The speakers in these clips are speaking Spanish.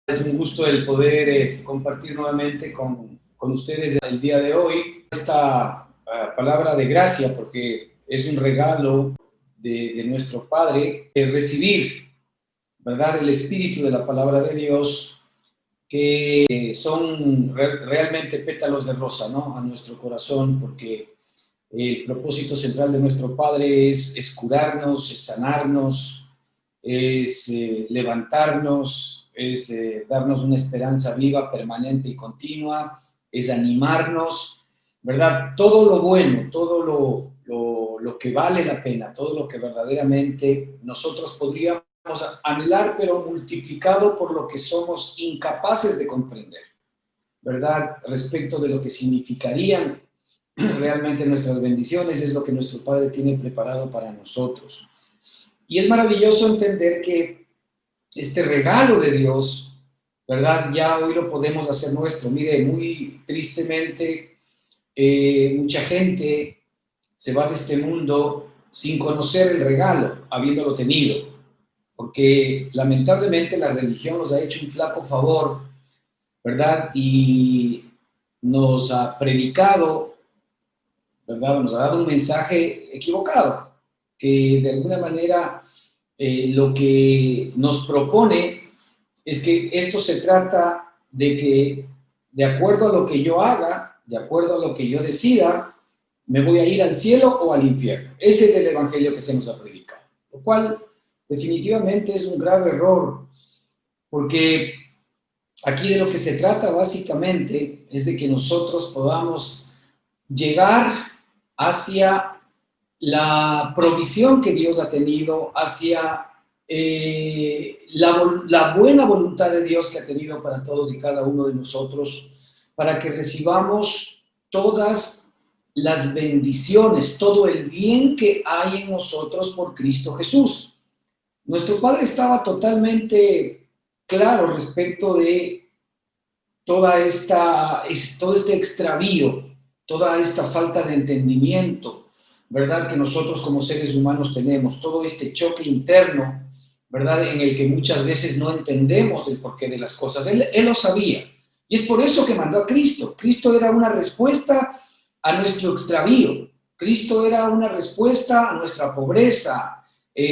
Es un gusto el poder compartir nuevamente con ustedes el día de hoy esta palabra de gracia, porque es un regalo de nuestro Padre, recibir, ¿verdad?, el espíritu de la palabra de Dios, que son realmente pétalos de rosa, ¿no?, a nuestro corazón, porque el propósito central de nuestro Padre es curarnos, es sanarnos, es levantarnos, es darnos una esperanza viva, permanente y continua, es animarnos, ¿verdad? Todo lo bueno, todo lo que vale la pena, todo lo que verdaderamente nosotros podríamos anhelar, pero multiplicado por lo que somos incapaces de comprender, ¿verdad? Respecto de lo que significarían realmente nuestras bendiciones, es lo que nuestro Padre tiene preparado para nosotros. Y es maravilloso entender que este regalo de Dios, ¿verdad?, ya hoy lo podemos hacer nuestro. Mire, muy tristemente, mucha gente se va de este mundo sin conocer el regalo, habiéndolo tenido, porque lamentablemente la religión nos ha hecho un flaco favor, ¿verdad?, y nos ha predicado, ¿verdad?, nos ha dado un mensaje equivocado, que de alguna manera lo que nos propone es que esto se trata de que, de acuerdo a lo que yo haga, de acuerdo a lo que yo decida, me voy a ir al cielo o al infierno. Ese es el evangelio que se nos ha predicado, lo cual definitivamente es un grave error, porque aquí de lo que se trata básicamente es de que nosotros podamos llegar hacia la provisión que Dios ha tenido, hacia la buena voluntad de Dios que ha tenido para todos y cada uno de nosotros, para que recibamos todas las bendiciones, todo el bien que hay en nosotros por Cristo Jesús. Nuestro Padre estaba totalmente claro respecto de todo este extravío, toda esta falta de entendimiento, ¿verdad?, que nosotros como seres humanos tenemos, todo este choque interno, ¿verdad?, en el que muchas veces no entendemos el porqué de las cosas. Él lo sabía, y es por eso que mandó a Cristo. Cristo era una respuesta a nuestro extravío. Cristo era una respuesta a nuestra pobreza,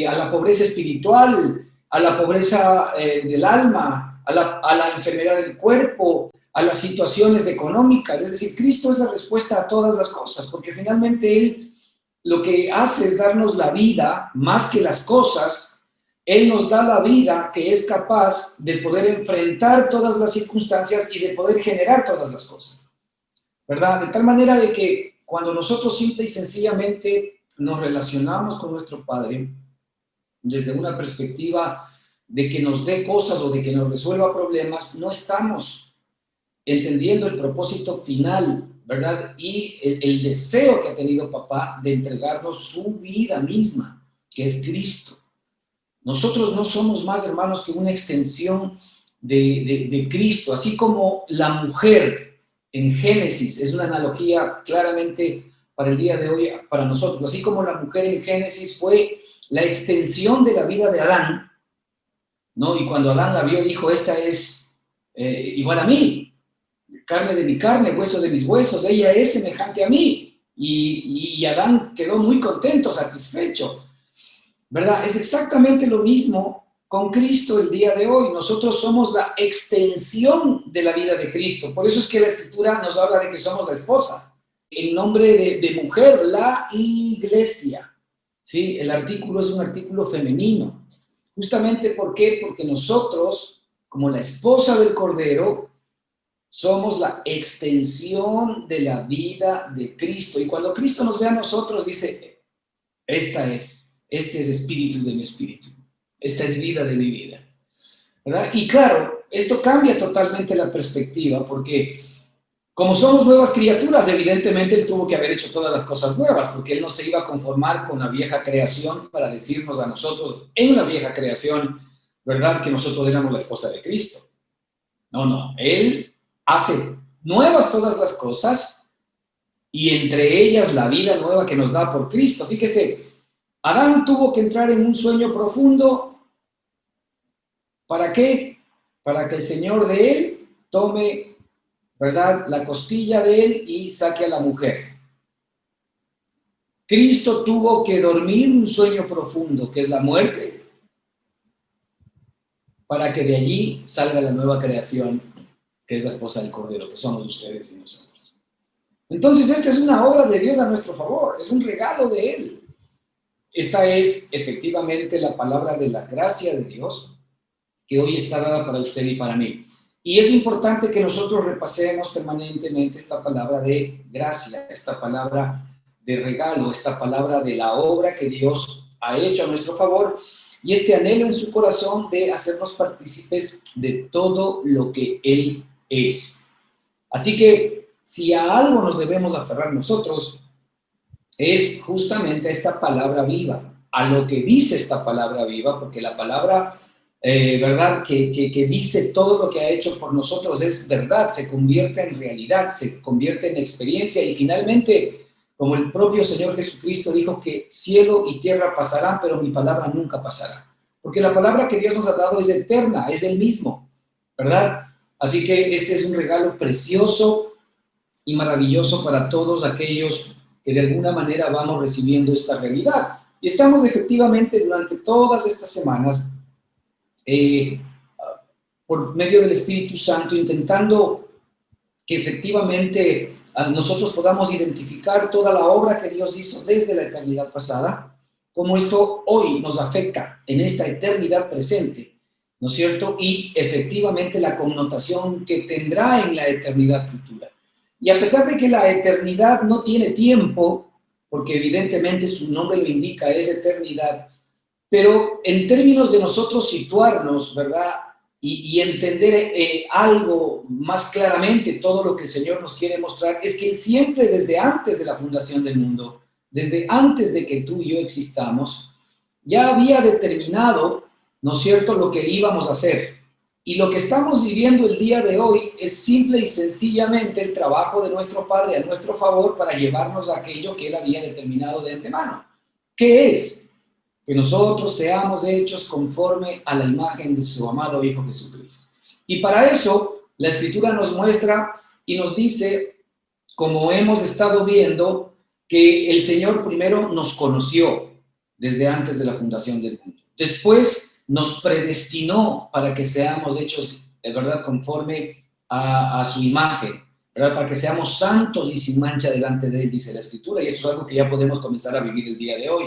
a la pobreza espiritual, a la pobreza del alma, a la enfermedad del cuerpo, a las situaciones económicas. Es decir, Cristo es la respuesta a todas las cosas, porque finalmente Él lo que hace es darnos la vida más que las cosas. Él nos da la vida que es capaz de poder enfrentar todas las circunstancias y de poder generar todas las cosas, ¿verdad? De tal manera de que cuando nosotros simple y sencillamente nos relacionamos con nuestro Padre desde una perspectiva de que nos dé cosas o de que nos resuelva problemas, no estamos entendiendo el propósito final, ¿verdad? Y el deseo que ha tenido papá de entregarnos su vida misma, que es Cristo. Nosotros no somos más, hermanos, que una extensión de Cristo, así como la mujer en Génesis, es una analogía claramente para el día de hoy, para nosotros, así como la mujer en Génesis fue la extensión de la vida de Adán, ¿no? Y cuando Adán la vio, dijo, esta es igual a mí, carne de mi carne, hueso de mis huesos, ella es semejante a mí. Y Adán quedó muy contento, satisfecho, ¿verdad? Es exactamente lo mismo con Cristo el día de hoy. Nosotros somos la extensión de la vida de Cristo. Por eso es que la Escritura nos habla de que somos la esposa. El nombre de mujer, la iglesia, ¿sí? El artículo es un artículo femenino. Justamente, ¿por qué? Porque nosotros, como la esposa del Cordero, somos la extensión de la vida de Cristo. Y cuando Cristo nos ve a nosotros, dice, este es espíritu de mi espíritu. Esta es vida de mi vida, ¿verdad? Y claro, esto cambia totalmente la perspectiva, porque como somos nuevas criaturas, evidentemente Él tuvo que haber hecho todas las cosas nuevas, porque Él no se iba a conformar con la vieja creación para decirnos a nosotros en la vieja creación, ¿verdad?, que nosotros éramos la esposa de Cristo. No, Él hace nuevas todas las cosas y entre ellas la vida nueva que nos da por Cristo. Fíjese, Adán tuvo que entrar en un sueño profundo. ¿Para qué? para que el Señor de él tome, ¿verdad?, la costilla de él y saque a la mujer. Cristo tuvo que dormir un sueño profundo, que es la muerte, para que de allí salga la nueva creación, que es la esposa del Cordero, que somos ustedes y nosotros. Entonces, esta es una obra de Dios a nuestro favor, es un regalo de Él. Esta es efectivamente la palabra de la gracia de Dios, que hoy está dada para usted y para mí. Y es importante que nosotros repasemos permanentemente esta palabra de gracia, esta palabra de regalo, esta palabra de la obra que Dios ha hecho a nuestro favor, y este anhelo en su corazón de hacernos partícipes de todo lo que Él es. Así que, si a algo nos debemos aferrar nosotros, es justamente a esta palabra viva, a lo que dice esta palabra viva, porque la palabra, ¿verdad?, que dice todo lo que ha hecho por nosotros es verdad, se convierte en realidad, se convierte en experiencia y finalmente, como el propio Señor Jesucristo dijo que cielo y tierra pasarán, pero mi palabra nunca pasará. Porque la palabra que Dios nos ha dado es eterna, es el mismo, ¿verdad? Así que este es un regalo precioso y maravilloso para todos aquellos que de alguna manera vamos recibiendo esta realidad. Y estamos efectivamente durante todas estas semanas, por medio del Espíritu Santo, intentando que efectivamente nosotros podamos identificar toda la obra que Dios hizo desde la eternidad pasada, cómo esto hoy nos afecta en esta eternidad presente, ¿no es cierto? Y efectivamente la connotación que tendrá en la eternidad futura. Y a pesar de que la eternidad no tiene tiempo, porque evidentemente su nombre lo indica, es eternidad, pero en términos de nosotros situarnos, ¿verdad? Y entender algo más claramente, todo lo que el Señor nos quiere mostrar, es que Él siempre desde antes de la fundación del mundo, desde antes de que tú y yo existamos, ya había determinado, ¿no es cierto?, lo que íbamos a hacer. Y lo que estamos viviendo el día de hoy es simple y sencillamente el trabajo de nuestro Padre a nuestro favor para llevarnos a aquello que Él había determinado de antemano. ¿Qué es? Que nosotros seamos hechos conforme a la imagen de su amado Hijo Jesucristo. Y para eso, la Escritura nos muestra y nos dice, como hemos estado viendo, que el Señor primero nos conoció desde antes de la fundación del mundo. Después nos predestinó para que seamos hechos, de verdad, conforme a su imagen, ¿verdad? Para que seamos santos y sin mancha delante de Él, dice la Escritura. Y esto es algo que ya podemos comenzar a vivir el día de hoy,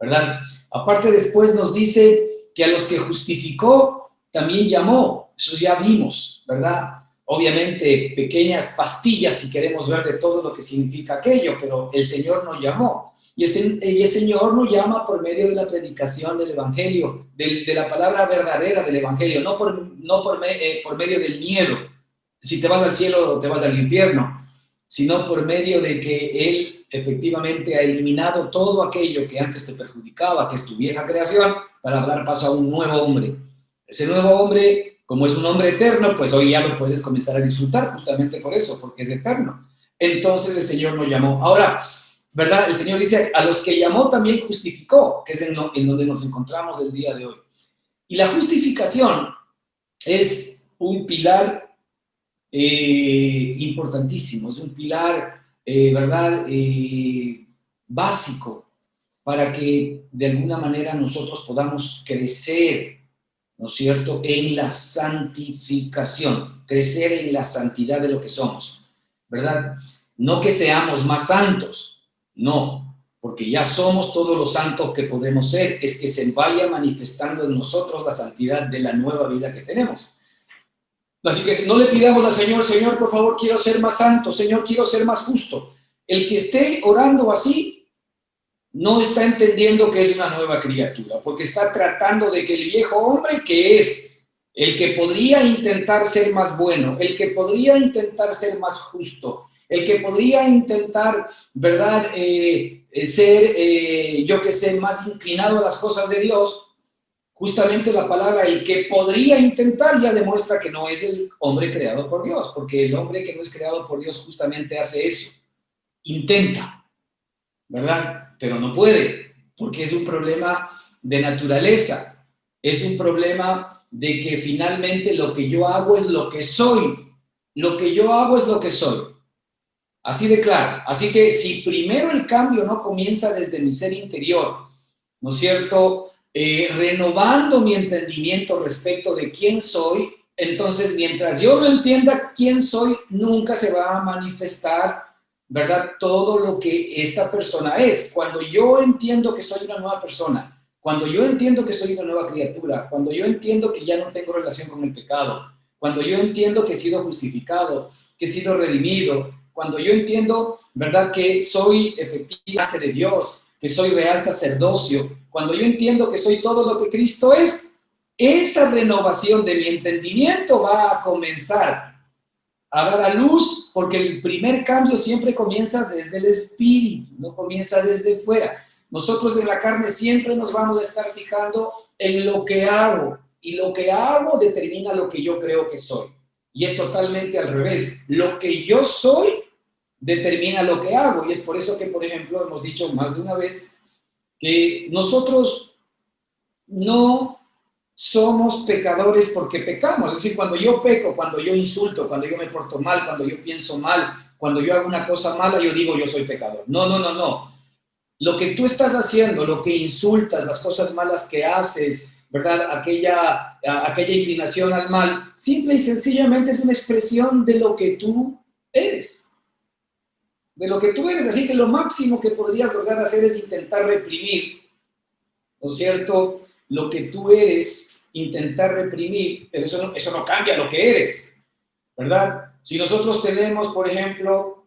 ¿verdad? Aparte, después nos dice que a los que justificó también llamó. Eso ya vimos, ¿verdad? Obviamente, pequeñas pastillas si queremos ver de todo lo que significa aquello, pero el Señor nos llamó. Y el Señor nos llama por medio de la predicación del Evangelio, de la palabra verdadera del Evangelio, no por medio del miedo. Si te vas al cielo o te vas al infierno, sino por medio de que Él efectivamente ha eliminado todo aquello que antes te perjudicaba, que es tu vieja creación, para dar paso a un nuevo hombre. Ese nuevo hombre, como es un hombre eterno, pues hoy ya lo puedes comenzar a disfrutar justamente por eso, porque es eterno. Entonces el Señor nos llamó. Ahora, ¿verdad? El Señor dice, a los que llamó también justificó, que es en donde nos encontramos el día de hoy. Y la justificación es un pilar importantísimo, es un pilar, ¿verdad?, básico para que de alguna manera nosotros podamos crecer, ¿no es cierto?, en la santificación, crecer en la santidad de lo que somos, ¿verdad? No que seamos más santos, no, porque ya somos todos los santos que podemos ser, es que se vaya manifestando en nosotros la santidad de la nueva vida que tenemos. Así que no le pidamos al Señor, Señor, por favor, quiero ser más santo, Señor, quiero ser más justo. El que esté orando así no está entendiendo que es una nueva criatura, porque está tratando de que el viejo hombre, que es el que podría intentar ser más bueno, el que podría intentar ser más justo, el que podría intentar, ¿verdad?, ser, yo que sé, más inclinado a las cosas de Dios. Justamente la palabra el que podría intentar ya demuestra que no es el hombre creado por Dios, porque el hombre que no es creado por Dios justamente hace eso, intenta, ¿verdad? Pero no puede, porque es un problema de naturaleza, es un problema de que finalmente lo que yo hago es lo que soy. Lo que yo hago es lo que soy. Así de claro. Así que si primero el cambio no comienza desde mi ser interior, ¿no es cierto? Renovando mi entendimiento respecto de quién soy, entonces mientras yo no entienda quién soy, nunca se va a manifestar, ¿verdad? Todo lo que esta persona es. Cuando yo entiendo que soy una nueva persona, cuando yo entiendo que soy una nueva criatura, cuando yo entiendo que ya no tengo relación con el pecado, cuando yo entiendo que he sido justificado, que he sido redimido, cuando yo entiendo, ¿verdad?, que soy efectivamente de Dios, que soy real sacerdocio, cuando yo entiendo que soy todo lo que Cristo es, esa renovación de mi entendimiento va a comenzar a dar a luz, porque el primer cambio siempre comienza desde el espíritu, no comienza desde fuera. Nosotros en la carne siempre nos vamos a estar fijando en lo que hago, y lo que hago determina lo que yo creo que soy. Y es totalmente al revés. Lo que yo soy determina lo que hago, y es por eso que, por ejemplo, hemos dicho más de una vez que nosotros no somos pecadores porque pecamos. Es decir, cuando yo peco, cuando yo insulto, cuando yo me porto mal, cuando yo pienso mal, cuando yo hago una cosa mala, yo digo yo soy pecador. No, no, no, no. Lo que tú estás haciendo, lo que insultas, las cosas malas que haces, ¿verdad? Aquella inclinación al mal, simple y sencillamente es una expresión de lo que tú eres. De lo que tú eres. Así que lo máximo que podrías lograr hacer es intentar reprimir, ¿no es cierto?, lo que tú eres, intentar reprimir, pero eso no cambia lo que eres, ¿verdad? Si nosotros tenemos, por ejemplo,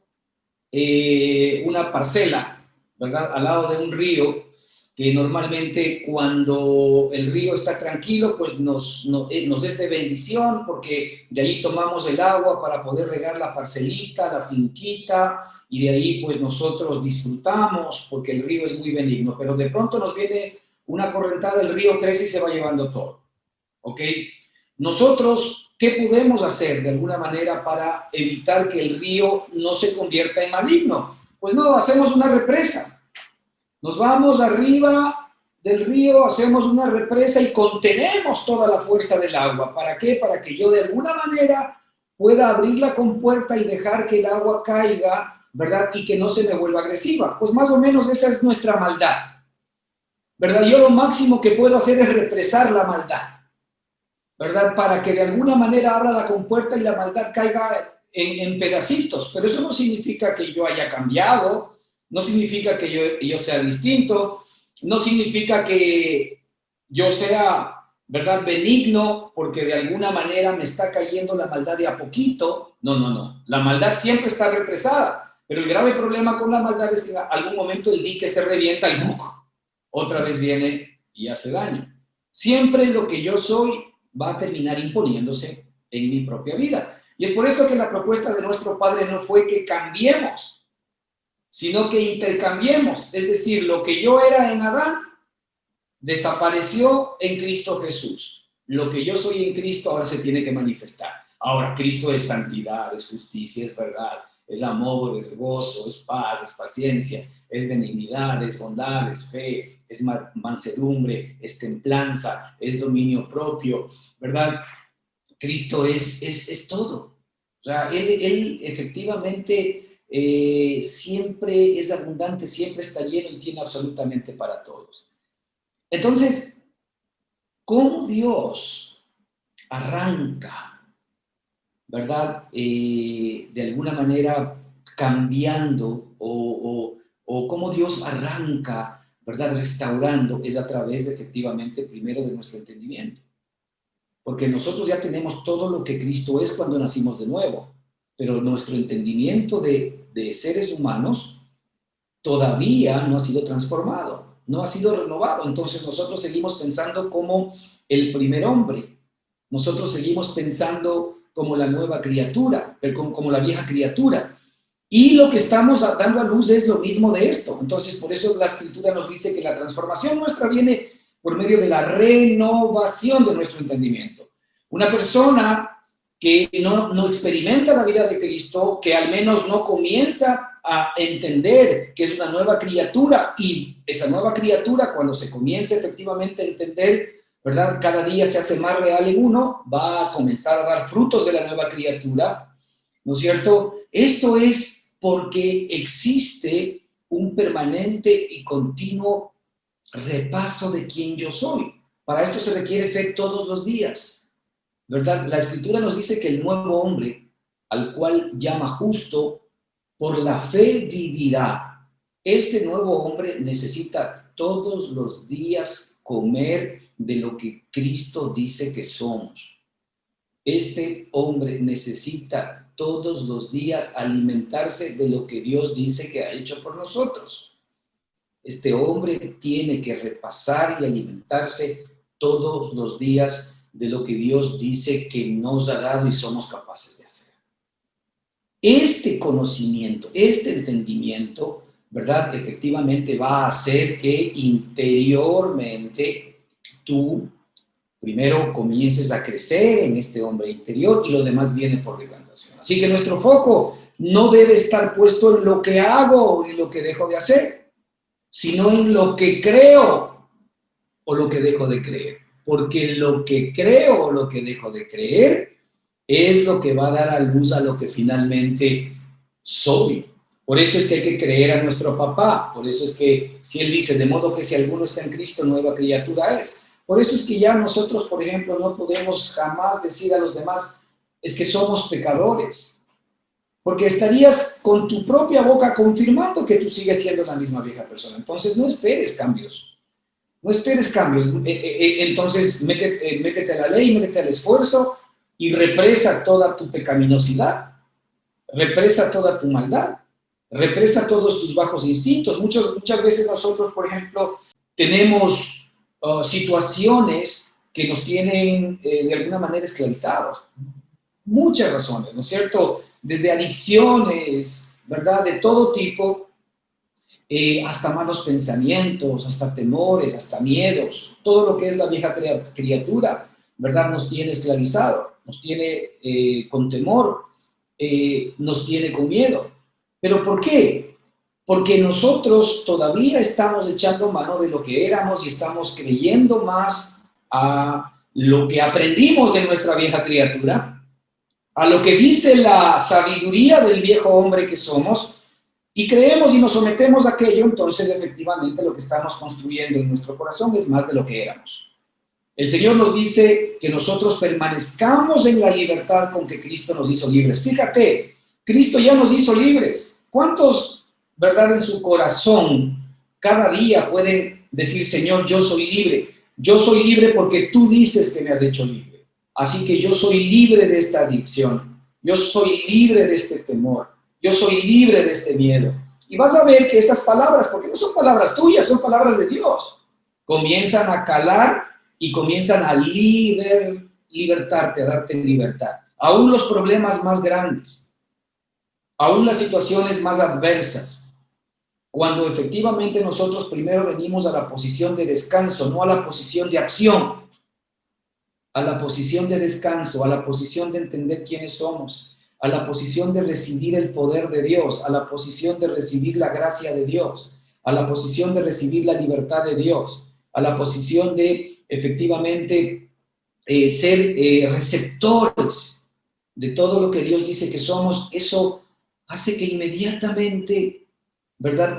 una parcela, ¿verdad?, al lado de un río, que normalmente cuando el río está tranquilo, pues nos es de bendición, porque de ahí tomamos el agua para poder regar la parcelita, la finquita, y de ahí pues nosotros disfrutamos, porque el río es muy benigno, pero de pronto nos viene una correntada, el río crece y se va llevando todo, ¿ok? Nosotros, ¿qué podemos hacer de alguna manera para evitar que el río no se convierta en maligno? Pues no, hacemos una represa. Nos vamos arriba del río, hacemos una represa y contenemos toda la fuerza del agua. ¿Para qué? Para que yo de alguna manera pueda abrir la compuerta y dejar que el agua caiga, ¿verdad? Y que no se me vuelva agresiva. Pues más o menos esa es nuestra maldad, ¿verdad? Yo lo máximo que puedo hacer es represar la maldad, ¿verdad? Para que de alguna manera abra la compuerta y la maldad caiga en pedacitos. Pero eso no significa que yo haya cambiado, no significa que yo sea distinto, no significa que yo sea, ¿verdad?, benigno, porque de alguna manera me está cayendo la maldad de a poquito. No, no, no. La maldad siempre está represada, pero el grave problema con la maldad es que en algún momento el dique se revienta y ¡buc!, otra vez viene y hace daño. Siempre lo que yo soy va a terminar imponiéndose en mi propia vida. Y es por esto que la propuesta de nuestro Padre no fue que cambiemos, sino que intercambiemos. Es decir, lo que yo era en Adán desapareció en Cristo Jesús. Lo que yo soy en Cristo ahora se tiene que manifestar. Ahora, Cristo es santidad, es justicia, es verdad, es amor, es gozo, es paz, es paciencia, es benignidad, es bondad, es fe, es mansedumbre, es templanza, es dominio propio, ¿verdad? Cristo es todo. O sea, Él efectivamente siempre es abundante, siempre está lleno y tiene absolutamente para todos. Entonces, ¿cómo Dios arranca, ¿verdad? De alguna manera cambiando o cómo Dios arranca, ¿verdad?, restaurando, es a través efectivamente primero de nuestro entendimiento. Porque nosotros ya tenemos todo lo que Cristo es cuando nacimos de nuevo, pero nuestro entendimiento de seres humanos todavía no ha sido transformado, no ha sido renovado. Entonces nosotros seguimos pensando como el primer hombre, nosotros seguimos pensando como la nueva criatura, como la vieja criatura. Y lo que estamos dando a luz es lo mismo de esto. Entonces, por eso la Escritura nos dice que la transformación nuestra viene por medio de la renovación de nuestro entendimiento. Una persona que no experimenta la vida de Cristo, que al menos no comienza a entender que es una nueva criatura, y esa nueva criatura, cuando se comienza efectivamente a entender, ¿verdad? Cada día se hace más real en uno, va a comenzar a dar frutos de la nueva criatura, ¿no es cierto? Esto es porque existe un permanente y continuo repaso de quién yo soy. Para esto se requiere fe todos los días, ¿verdad? La Escritura nos dice que el nuevo hombre, al cual llama justo, por la fe vivirá. Este nuevo hombre necesita todos los días comer de lo que Cristo dice que somos. Este hombre necesita todos los días alimentarse de lo que Dios dice que ha hecho por nosotros. Este hombre tiene que repasar y alimentarse todos los días de lo que Dios dice que nos ha dado y somos capaces de hacer. Este conocimiento, este entendimiento, ¿verdad? Efectivamente va a hacer que interiormente tú primero comiences a crecer en este hombre interior y lo demás viene por decantación. Así que nuestro foco no debe estar puesto en lo que hago y lo que dejo de hacer, sino en lo que creo o lo que dejo de creer. Porque lo que creo o lo que dejo de creer es lo que va a dar a luz a lo que finalmente soy. Por eso es que hay que creer a nuestro papá. Por eso es que si él dice, de modo que si alguno está en Cristo, nueva criatura es. Por eso es que ya nosotros, por ejemplo, no podemos jamás decir a los demás, es que somos pecadores. Porque estarías con tu propia boca confirmando que tú sigues siendo la misma vieja persona. Entonces no esperes cambios. No esperes cambios. Entonces métete a la ley, métete al esfuerzo y represa toda tu pecaminosidad. Represa toda tu maldad. Represa todos tus bajos instintos. Muchas veces nosotros, por ejemplo, tenemos situaciones que nos tienen de alguna manera esclavizados. Muchas razones, ¿no es cierto? Desde adicciones, ¿verdad? De todo tipo, hasta malos pensamientos, hasta temores, hasta miedos. Todo lo que es la vieja criatura, ¿verdad? Nos tiene esclavizado, nos tiene con temor, nos tiene con miedo. ¿Pero por qué? Porque nosotros todavía estamos echando mano de lo que éramos y estamos creyendo más a lo que aprendimos de nuestra vieja criatura, a lo que dice la sabiduría del viejo hombre que somos, y creemos y nos sometemos a aquello. Entonces efectivamente lo que estamos construyendo en nuestro corazón es más de lo que éramos. El Señor nos dice que nosotros permanezcamos en la libertad con que Cristo nos hizo libres. Fíjate, Cristo ya nos hizo libres. ¿Cuántos, verdad, en su corazón cada día pueden decir, Señor, yo soy libre? Yo soy libre porque tú dices que me has hecho libre. Así que yo soy libre de esta adicción. Yo soy libre de este temor. Yo soy libre de este miedo. Y vas a ver que esas palabras, porque no son palabras tuyas, son palabras de Dios, comienzan a calar y comienzan a libertarte, a darte libertad. Aún los problemas más grandes, aún las situaciones más adversas, cuando efectivamente nosotros primero venimos a la posición de descanso, no a la posición de acción, a la posición de descanso, a la posición de entender quiénes somos, a la posición de recibir el poder de Dios, a la posición de recibir la gracia de Dios, a la posición de recibir la libertad de Dios, a la posición de efectivamente ser receptores de todo lo que Dios dice que somos. Eso hace que inmediatamente, ¿verdad?,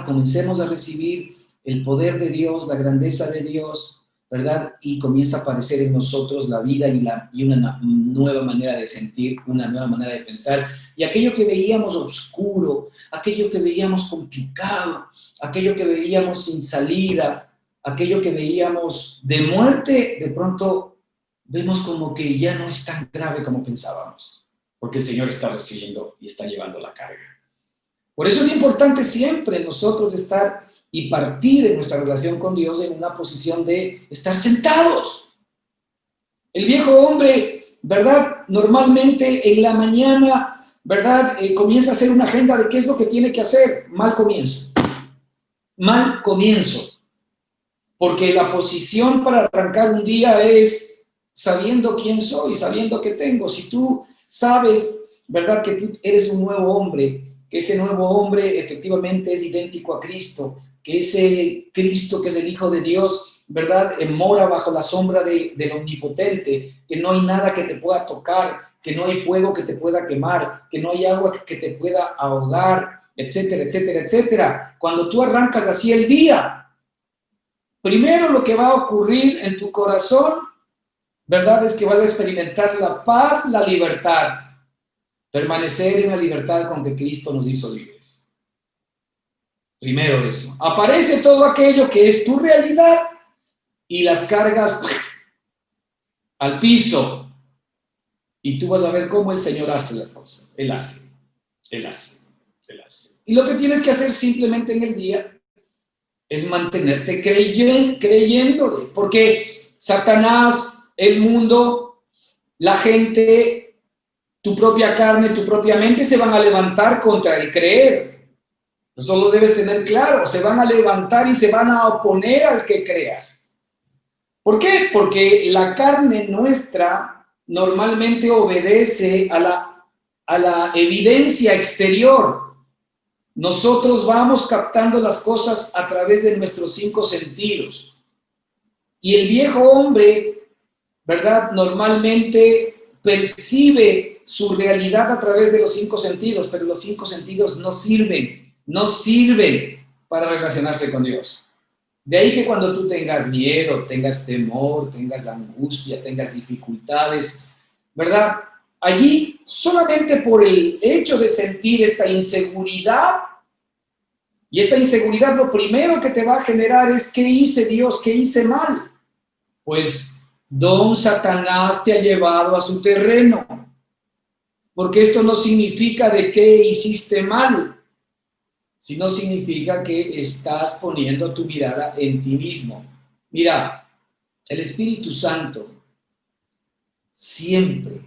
comencemos a recibir el poder de Dios, la grandeza de Dios, ¿verdad? Y comienza a aparecer en nosotros la vida y una nueva manera de sentir, una nueva manera de pensar. Y aquello que veíamos oscuro, aquello que veíamos complicado, aquello que veíamos sin salida, aquello que veíamos de muerte, de pronto vemos como que ya no es tan grave como pensábamos, porque el Señor está recibiendo y está llevando la carga. Por eso es importante siempre nosotros estar y partir en nuestra relación con Dios en una posición de estar sentados. El viejo hombre, ¿verdad? Normalmente en la mañana, ¿verdad? Comienza a hacer una agenda de qué es lo que tiene que hacer. Mal comienzo. Mal comienzo. Porque la posición para arrancar un día es sabiendo quién soy, sabiendo qué tengo. Si tú sabes, ¿verdad?, que tú eres un nuevo hombre, que ese nuevo hombre efectivamente es idéntico a Cristo, que ese Cristo, que es el Hijo de Dios, ¿verdad? Mora bajo la sombra del Omnipotente, que no hay nada que te pueda tocar, que no hay fuego que te pueda quemar, que no hay agua que te pueda ahogar, etcétera, etcétera, etcétera. Cuando tú arrancas así el día, primero lo que va a ocurrir en tu corazón, ¿verdad? Es que vas a experimentar la paz, la libertad, permanecer en la libertad con que Cristo nos hizo libres. Primero eso. Aparece todo aquello que es tu realidad y las cargas al piso. Y tú vas a ver cómo el Señor hace las cosas. Él hace, Él hace, Él hace. Y lo que tienes que hacer simplemente en el día es mantenerte creyéndole. Porque Satanás, el mundo, la gente, tu propia carne, tu propia mente se van a levantar contra el creer. Eso lo debes tener claro. Se van a levantar y se van a oponer al que creas. ¿Por qué? Porque la carne nuestra normalmente obedece a la evidencia exterior. Nosotros vamos captando las cosas a través de nuestros 5 sentidos. Y el viejo hombre, ¿verdad? Normalmente percibe su realidad a través de los 5 sentidos, pero los 5 sentidos no sirven para relacionarse con Dios. De ahí que cuando tú tengas miedo, tengas temor, tengas angustia, tengas dificultades, ¿verdad? Allí, solamente por el hecho de sentir esta inseguridad, y esta inseguridad lo primero que te va a generar es: ¿qué hice, Dios? ¿Qué hice mal? Pues don Satanás te ha llevado a su terreno, porque esto no significa de qué hiciste mal, sino significa que estás poniendo tu mirada en ti mismo. Mira, el Espíritu Santo siempre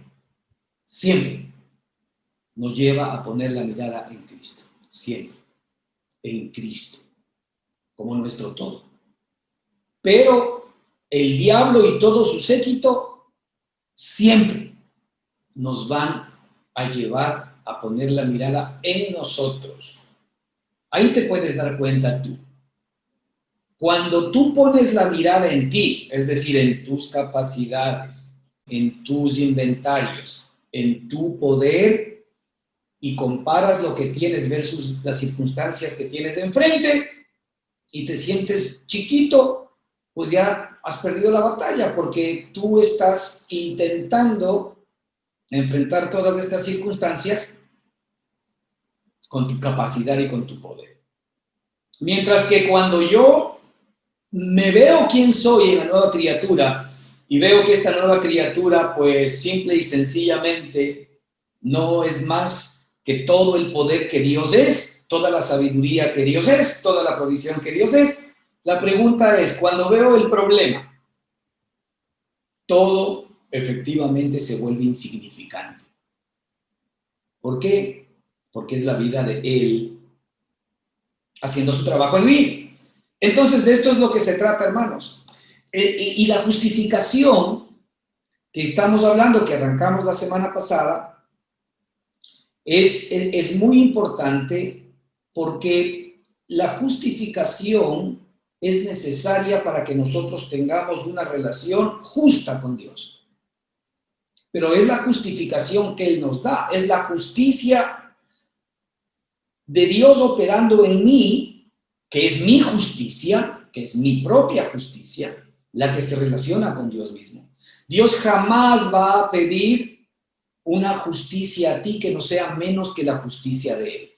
nos lleva a poner la mirada en Cristo, siempre, en Cristo, como nuestro todo. Pero el diablo y todo su séquito siempre nos van a llevar a poner la mirada en nosotros. Ahí te puedes dar cuenta tú. Cuando tú pones la mirada en ti, es decir, en tus capacidades, en tus inventarios, en tu poder, y comparas lo que tienes versus las circunstancias que tienes enfrente y te sientes chiquito, pues ya has perdido la batalla, porque tú estás intentando enfrentar todas estas circunstancias con tu capacidad y con tu poder. Mientras que cuando yo me veo quién soy en la nueva criatura y veo que esta nueva criatura, pues simple y sencillamente, no es más que todo el poder que Dios es, toda la sabiduría que Dios es, toda la provisión que Dios es. La pregunta es, cuando veo el problema, todo efectivamente se vuelve insignificante. ¿Por qué? Porque es la vida de Él haciendo su trabajo en mí. Entonces, de esto es lo que se trata, hermanos. Y la justificación que estamos hablando, que arrancamos la semana pasada, es muy importante, porque la justificación es necesaria para que nosotros tengamos una relación justa con Dios. Pero es la justificación que Él nos da, es la justicia de Dios operando en mí, que es mi justicia, que es mi propia justicia, la que se relaciona con Dios mismo. Dios jamás va a pedir una justicia a ti que no sea menos que la justicia de Él.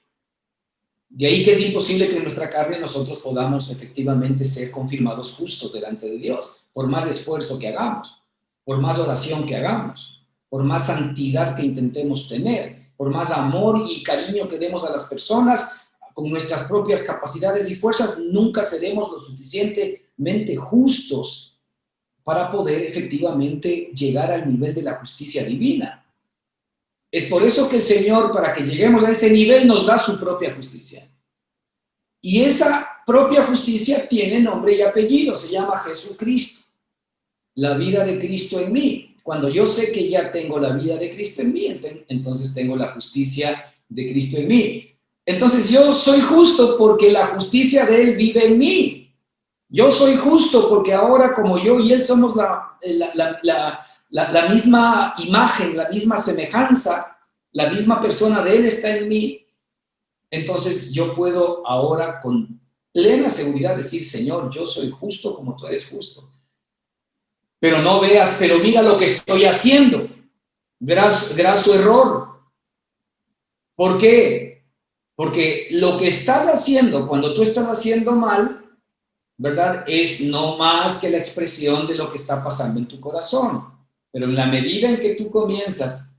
De ahí que es imposible que en nuestra carne nosotros podamos efectivamente ser confirmados justos delante de Dios, por más esfuerzo que hagamos, por más oración que hagamos, por más santidad que intentemos tener, por más amor y cariño que demos a las personas, con nuestras propias capacidades y fuerzas, nunca seremos lo suficientemente justos para poder efectivamente llegar al nivel de la justicia divina. Es por eso que el Señor, para que lleguemos a ese nivel, nos da su propia justicia. Y esa propia justicia tiene nombre y apellido, se llama Jesucristo. La vida de Cristo en mí. Cuando yo sé que ya tengo la vida de Cristo en mí, entonces tengo la justicia de Cristo en mí. Entonces yo soy justo porque la justicia de Él vive en mí. Yo soy justo porque ahora como yo y Él somos la misma imagen, la misma semejanza, la misma persona de Él está en mí. Entonces yo puedo ahora con plena seguridad decir, Señor, yo soy justo como tú eres justo. Pero no veas, pero mira lo que estoy haciendo. Graso error. ¿Por qué? Porque lo que estás haciendo, cuando tú estás haciendo mal, ¿verdad? Es no más que la expresión de lo que está pasando en tu corazón. Pero en la medida en que tú comienzas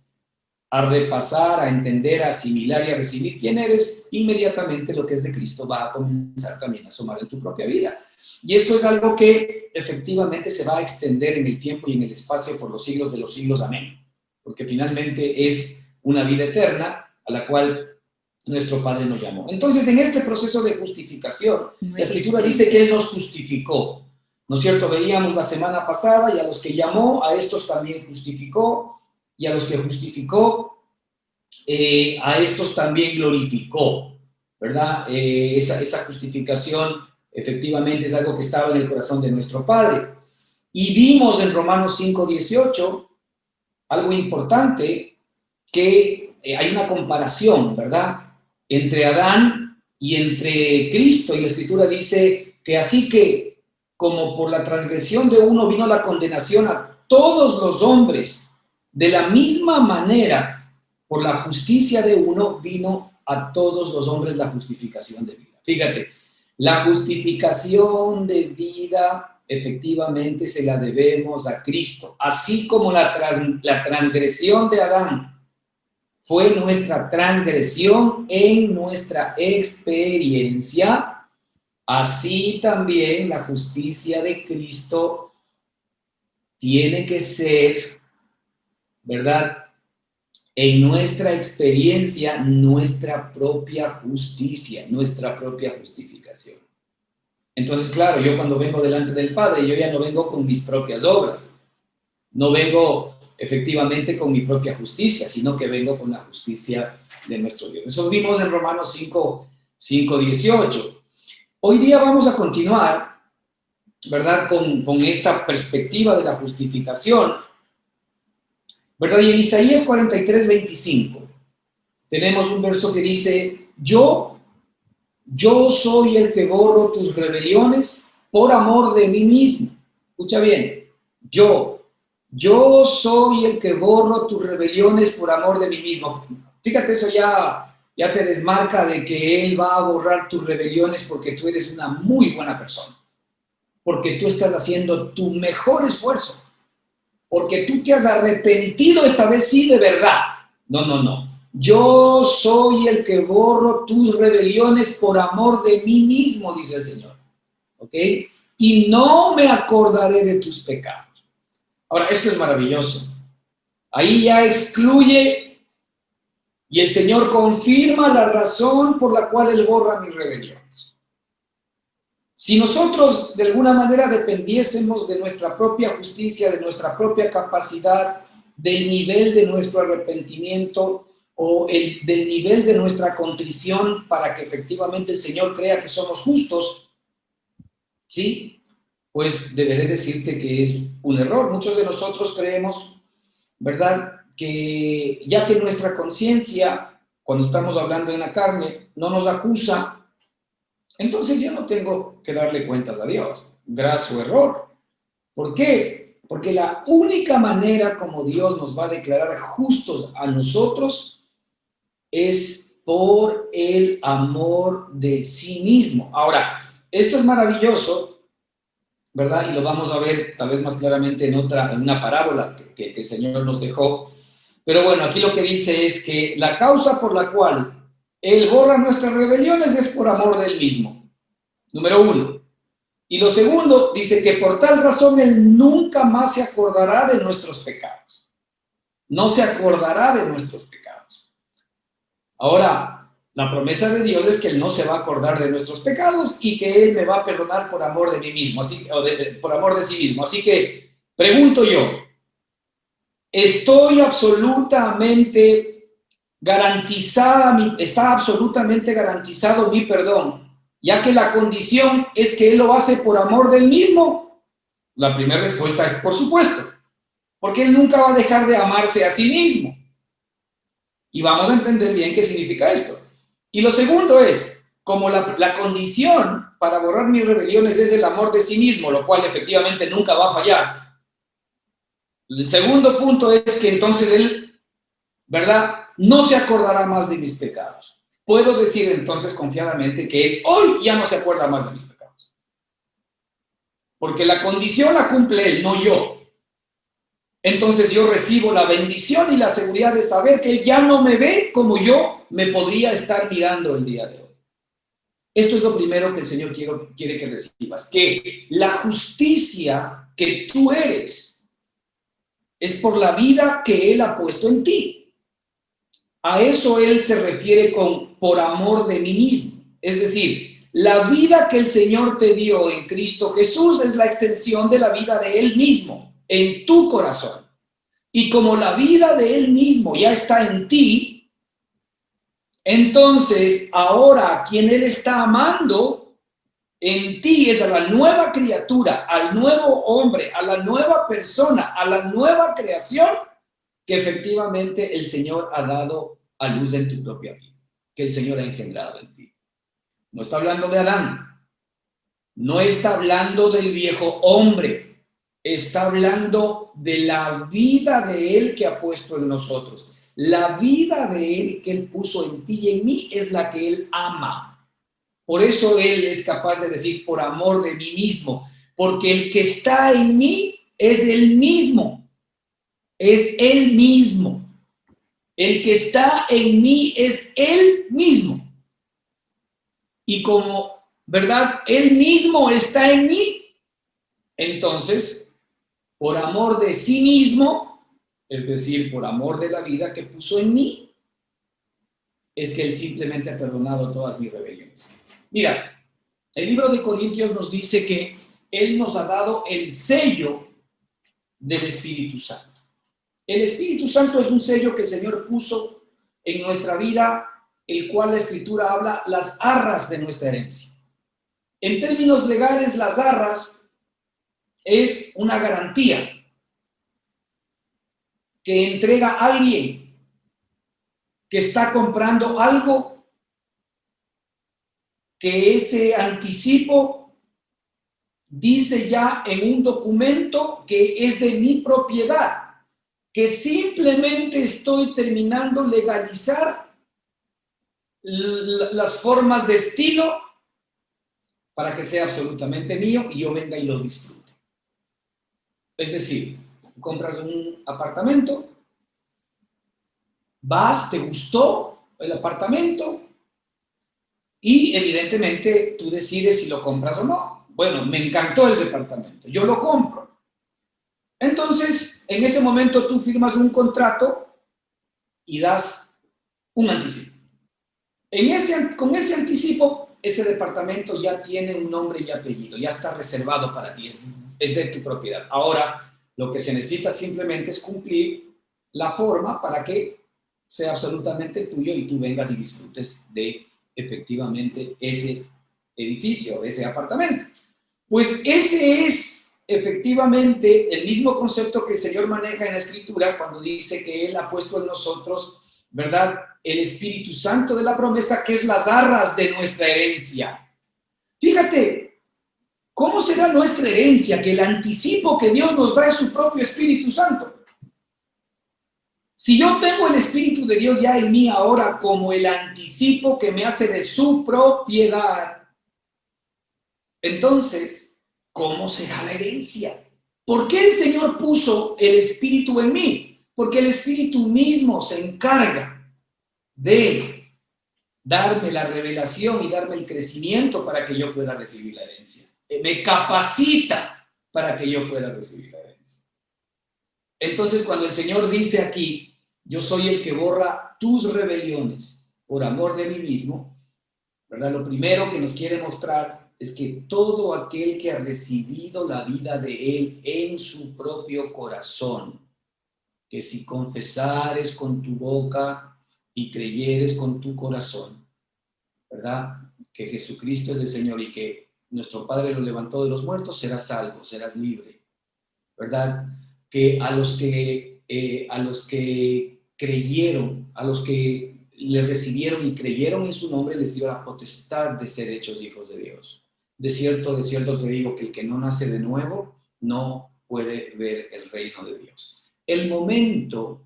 a repasar, a entender, a asimilar y a recibir quién eres, inmediatamente lo que es de Cristo va a comenzar también a asomar en tu propia vida. Y esto es algo que efectivamente se va a extender en el tiempo y en el espacio por los siglos de los siglos. Amén. Porque finalmente es una vida eterna a la cual nuestro Padre nos llamó. Entonces, en este proceso de justificación, la Escritura dice que Él nos justificó. ¿No es cierto? Veíamos la semana pasada, y a los que llamó, a estos también justificó, y a los que justificó, a estos también glorificó, ¿verdad? Esa justificación efectivamente es algo que estaba en el corazón de nuestro Padre. Y vimos en Romanos 5:18 algo importante, que hay una comparación, ¿verdad?, entre Adán y entre Cristo, y la Escritura dice que así que como por la transgresión de uno vino la condenación a todos los hombres, de la misma manera, por la justicia de uno vino a todos los hombres la justificación de vida. Fíjate, la justificación de vida efectivamente se la debemos a Cristo, así como la transgresión de Adán fue nuestra transgresión en nuestra experiencia, así también la justicia de Cristo tiene que ser, ¿verdad?, en nuestra experiencia, nuestra propia justicia, nuestra propia justificación. Entonces, claro, yo cuando vengo delante del Padre, yo ya no vengo con mis propias obras, no vengo efectivamente con mi propia justicia, sino que vengo con la justicia de nuestro Dios. Eso vimos en Romanos 5:18. Hoy día vamos a continuar, ¿verdad?, con esta perspectiva de la justificación, ¿verdad? Y en Isaías 43:25 tenemos un verso que dice, yo soy el que borro tus rebeliones por amor de mí mismo. Escucha bien, yo soy el que borro tus rebeliones por amor de mí mismo. Fíjate, eso ya te desmarca de que Él va a borrar tus rebeliones porque tú eres una muy buena persona, porque tú estás haciendo tu mejor esfuerzo, porque tú te has arrepentido esta vez sí de verdad. No. Yo soy el que borro tus rebeliones por amor de mí mismo, dice el Señor. ¿Ok? Y no me acordaré de tus pecados. Ahora, esto es maravilloso. Ahí ya excluye y el Señor confirma la razón por la cual Él borra mis rebeliones. Si nosotros de alguna manera dependiésemos de nuestra propia justicia, de nuestra propia capacidad, del nivel de nuestro arrepentimiento o del nivel de nuestra contrición para que efectivamente el Señor crea que somos justos, ¿sí?, pues deberé decirte que es un error. Muchos de nosotros creemos, ¿verdad?, que ya que nuestra conciencia, cuando estamos hablando en la carne, no nos acusa, entonces yo no tengo que darle cuentas a Dios. Graso error. ¿Por qué? Porque la única manera como Dios nos va a declarar justos a nosotros es por el amor de sí mismo. Ahora, esto es maravilloso, ¿verdad? Y lo vamos a ver tal vez más claramente en una parábola que el Señor nos dejó. Pero bueno, aquí lo que dice es que la causa por la cual Él borra nuestras rebeliones es por amor de Él mismo. Número 1. Y lo segundo, dice que por tal razón Él nunca más se acordará de nuestros pecados. No se acordará de nuestros pecados. Ahora, la promesa de Dios es que Él no se va a acordar de nuestros pecados y que Él me va a perdonar por amor de mí mismo, por amor de sí mismo. Así que, pregunto yo, ¿estoy absolutamente está absolutamente garantizado mi perdón, ya que la condición es que Él lo hace por amor del mismo? La primera respuesta es por supuesto, porque Él nunca va a dejar de amarse a sí mismo. Y vamos a entender bien qué significa esto. Y lo segundo es, como la condición para borrar mis rebeliones es el amor de sí mismo, lo cual efectivamente nunca va a fallar. El segundo punto es que entonces Él, ¿verdad?, no se acordará más de mis pecados. Puedo decir entonces confiadamente que Él hoy ya no se acuerda más de mis pecados. Porque la condición la cumple Él, no yo. Entonces yo recibo la bendición y la seguridad de saber que Él ya no me ve como yo me podría estar mirando el día de hoy. Esto es lo primero que el Señor quiere que recibas, que la justicia que tú eres es por la vida que Él ha puesto en ti. A eso Él se refiere con por amor de mí mismo. Es decir, la vida que el Señor te dio en Cristo Jesús es la extensión de la vida de Él mismo en tu corazón. Y como la vida de Él mismo ya está en ti, entonces ahora a quien Él está amando en ti es a la nueva criatura, al nuevo hombre, a la nueva persona, a la nueva creación que efectivamente el Señor ha dado a luz en tu propia vida, que el Señor ha engendrado en ti. No está hablando de Adán, no está hablando del viejo hombre, está hablando de la vida de Él que ha puesto en nosotros. La vida de Él que Él puso en ti y en mí es la que Él ama. Por eso Él es capaz de decir, por amor de mí mismo, porque el que está en mí es Él mismo, es Él mismo. El que está en mí es Él mismo. Y como, ¿verdad?, Él mismo está en mí, entonces, por amor de sí mismo, es decir, por amor de la vida que puso en mí, es que Él simplemente ha perdonado todas mis rebeliones. Mira, el libro de Corintios nos dice que Él nos ha dado el sello del Espíritu Santo. El Espíritu Santo es un sello que el Señor puso en nuestra vida, el cual la Escritura habla las arras de nuestra herencia. En términos legales, las arras es una garantía que entrega a alguien que está comprando algo, que ese anticipo dice ya en un documento que es de mi propiedad, que simplemente estoy terminando legalizar las formas de estilo para que sea absolutamente mío y yo venga y lo disfrute. Es decir, compras un apartamento, vas, te gustó el apartamento y evidentemente tú decides si lo compras o no. Bueno, me encantó el departamento, yo lo compro. Entonces, en ese momento tú firmas un contrato y das un anticipo. Con ese anticipo, ese departamento ya tiene un nombre y apellido, ya está reservado para ti, es de tu propiedad. Ahora, lo que se necesita simplemente es cumplir la forma para que sea absolutamente tuyo y tú vengas y disfrutes de efectivamente ese edificio, ese apartamento. Pues ese es efectivamente el mismo concepto que el Señor maneja en la Escritura cuando dice que Él ha puesto en nosotros, ¿verdad?, el Espíritu Santo de la promesa, que es las arras de nuestra herencia. Fíjate, ¿cómo será nuestra herencia? Que el anticipo que Dios nos da es su propio Espíritu Santo. Si yo tengo el Espíritu de Dios ya en mí ahora como el anticipo que me hace de su propiedad, entonces, ¿cómo será la herencia? ¿Por qué el Señor puso el Espíritu en mí? Porque el Espíritu mismo se encarga de darme la revelación y darme el crecimiento para que yo pueda recibir la herencia. Me capacita para que yo pueda recibir la herencia. Entonces, cuando el Señor dice aquí, yo soy el que borra tus rebeliones por amor de mí mismo, ¿verdad? Lo primero que nos quiere mostrar es que todo aquel que ha recibido la vida de Él en su propio corazón, que si confesares con tu boca y creyeres con tu corazón, ¿verdad?, que Jesucristo es el Señor y que nuestro Padre lo levantó de los muertos, serás salvo, serás libre, ¿verdad? Que a los que creyeron, a los que le recibieron y creyeron en su nombre, les dio la potestad de ser hechos hijos de Dios. De cierto te digo que el que no nace de nuevo no puede ver el reino de Dios. El momento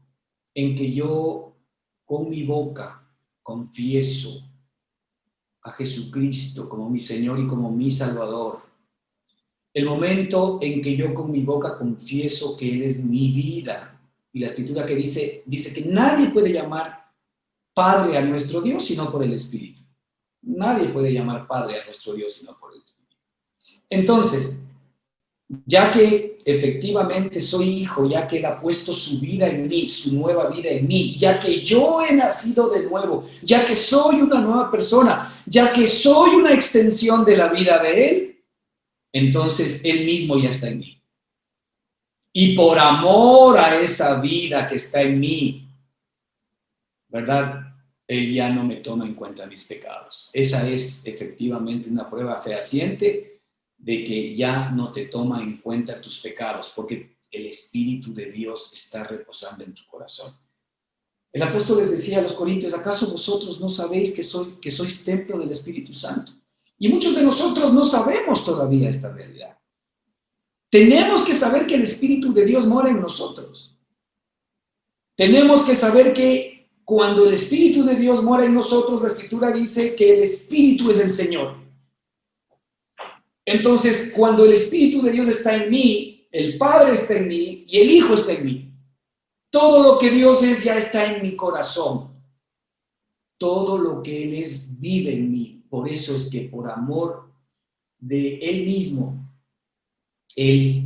en que yo con mi boca confieso a Jesucristo como mi Señor y como mi Salvador, el momento en que yo con mi boca confieso que Él es mi vida, y la escritura que dice que nadie puede llamar Padre a nuestro Dios sino por el Espíritu. Nadie puede llamar Padre a nuestro Dios sino por el Espíritu. Entonces, ya que efectivamente soy hijo, ya que Él ha puesto su vida en mí, su nueva vida en mí, ya que yo he nacido de nuevo, ya que soy una nueva persona, ya que soy una extensión de la vida de Él, entonces Él mismo ya está en mí. Y por amor a esa vida que está en mí, ¿verdad?, Él ya no me toma en cuenta mis pecados. Esa es efectivamente una prueba fehaciente de que ya no te toma en cuenta tus pecados, porque el Espíritu de Dios está reposando en tu corazón. El apóstol les decía a los corintios, ¿acaso vosotros no sabéis que sois templo del Espíritu Santo? Y muchos de nosotros no sabemos todavía esta realidad. Tenemos que saber que el Espíritu de Dios mora en nosotros. Tenemos que saber que cuando el Espíritu de Dios mora en nosotros, la Escritura dice que el Espíritu es el Señor. Entonces, cuando el Espíritu de Dios está en mí, el Padre está en mí y el Hijo está en mí. Todo lo que Dios es ya está en mi corazón. Todo lo que Él es vive en mí. Por eso es que por amor de Él mismo, Él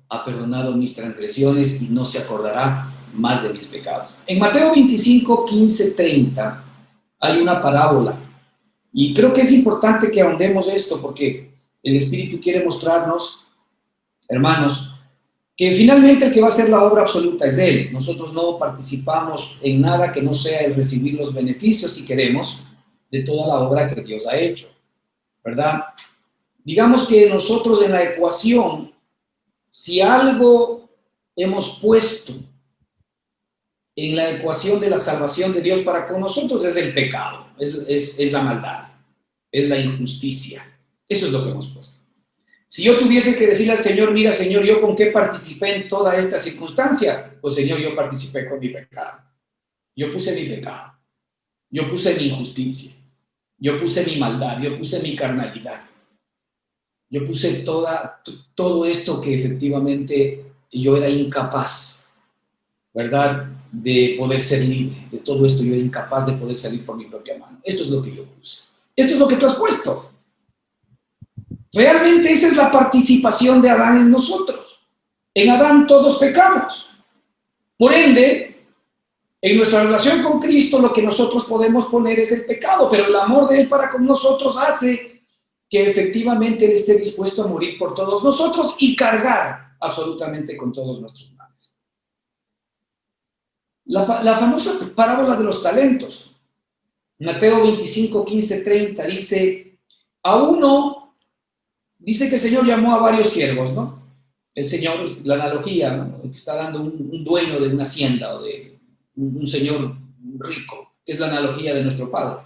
ha perdonado mis transgresiones y no se acordará más de mis pecados. En Mateo 25, 15, 30 hay una parábola y creo que es importante que ahondemos esto porque el Espíritu quiere mostrarnos, hermanos, que finalmente el que va a hacer la obra absoluta es Él. Nosotros no participamos en nada que no sea el recibir los beneficios, si queremos, de toda la obra que Dios ha hecho, ¿verdad? Digamos que nosotros en la ecuación, si algo hemos puesto en la ecuación de la salvación de Dios para con nosotros es el pecado, es la maldad, es la injusticia. Eso es lo que hemos puesto. Si yo tuviese que decirle al Señor, mira, Señor, ¿yo con qué participé en toda esta circunstancia? Pues, Señor, yo participé con mi pecado. Yo puse mi pecado. Yo puse mi injusticia. Yo puse mi maldad. Yo puse mi carnalidad. Yo puse todo esto que efectivamente yo era incapaz, ¿verdad?, de poder ser libre. De todo esto yo era incapaz de poder salir por mi propia mano. Esto es lo que yo puse. Esto es lo que tú has puesto. Realmente esa es la participación de Adán en nosotros. En Adán todos pecamos. Por ende, en nuestra relación con Cristo lo que nosotros podemos poner es el pecado, pero el amor de Él para con nosotros hace que efectivamente Él esté dispuesto a morir por todos nosotros y cargar absolutamente con todos nuestros males. La famosa parábola de los talentos. Mateo 25, 15, 30 dice, a uno... Dice que el Señor llamó a varios siervos, ¿no? El Señor, la analogía, ¿no?, que está dando un dueño de una hacienda o de un señor rico, que es la analogía de nuestro Padre.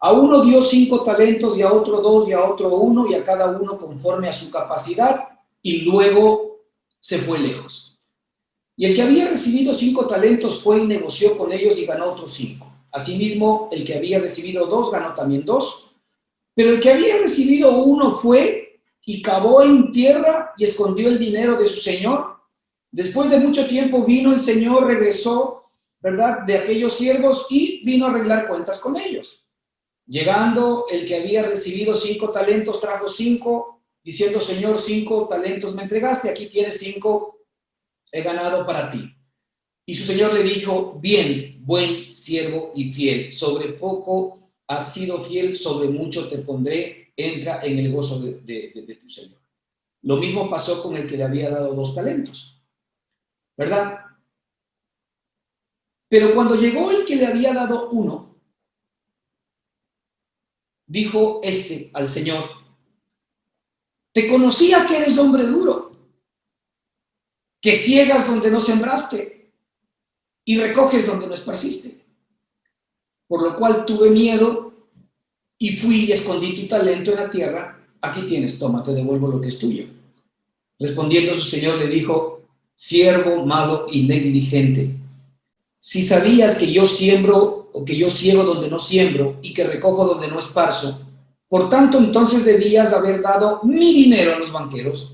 A uno dio 5 talentos y a otro 2 y a otro 1 y a cada uno conforme a su capacidad y luego se fue lejos. Y el que había recibido 5 talentos fue y negoció con ellos y ganó otros 5. Asimismo, el que había recibido 2 ganó también 2. Pero el que había recibido 1 fue y cavó en tierra y escondió el dinero de su señor. Después de mucho tiempo vino el señor, regresó, ¿verdad?, de aquellos siervos y vino a arreglar cuentas con ellos. Llegando el que había recibido 5 talentos, trajo 5, diciendo, Señor, 5 talentos me entregaste, aquí tienes 5, he ganado para ti. Y su señor le dijo, bien, buen siervo y fiel, sobre poco has sido fiel, sobre mucho te pondré, entra en el gozo de tu Señor. Lo mismo pasó con el que le había dado 2 talentos, ¿verdad? Pero cuando llegó el que le había dado uno, dijo este al Señor: te conocía que eres hombre duro, que ciegas donde no sembraste y recoges donde no esparciste. Por lo cual tuve miedo y fui y escondí tu talento en la tierra. Aquí tienes, toma, te devuelvo lo que es tuyo. Respondiendo su señor le dijo: siervo malo y negligente, si sabías que yo siembro o que yo ciego donde no siembro y que recojo donde no esparzo, por tanto entonces debías haber dado mi dinero a los banqueros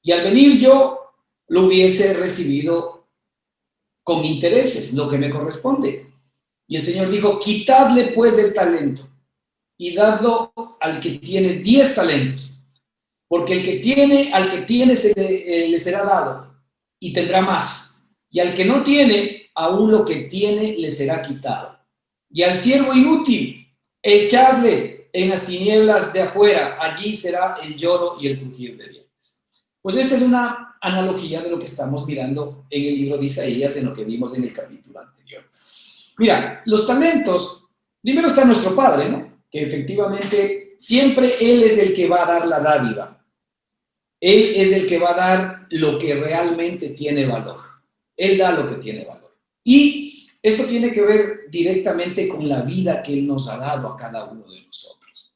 y al venir yo lo hubiese recibido con intereses, lo que me corresponde. Y el Señor dijo: quitadle pues el talento y dadlo al que tiene 10 talentos, porque al que tiene le será dado y tendrá más, y al que no tiene, aún lo que tiene le será quitado. Y al siervo inútil, echadle en las tinieblas de afuera, allí será el lloro y el crujir de dientes. Pues esta es una analogía de lo que estamos mirando en el libro de Isaías, en lo que vimos en el capítulo anterior. Mira, los talentos, primero está nuestro Padre, ¿no? Que efectivamente siempre Él es el que va a dar la dádiva. Él es el que va a dar lo que realmente tiene valor. Él da lo que tiene valor. Y esto tiene que ver directamente con la vida que Él nos ha dado a cada uno de nosotros.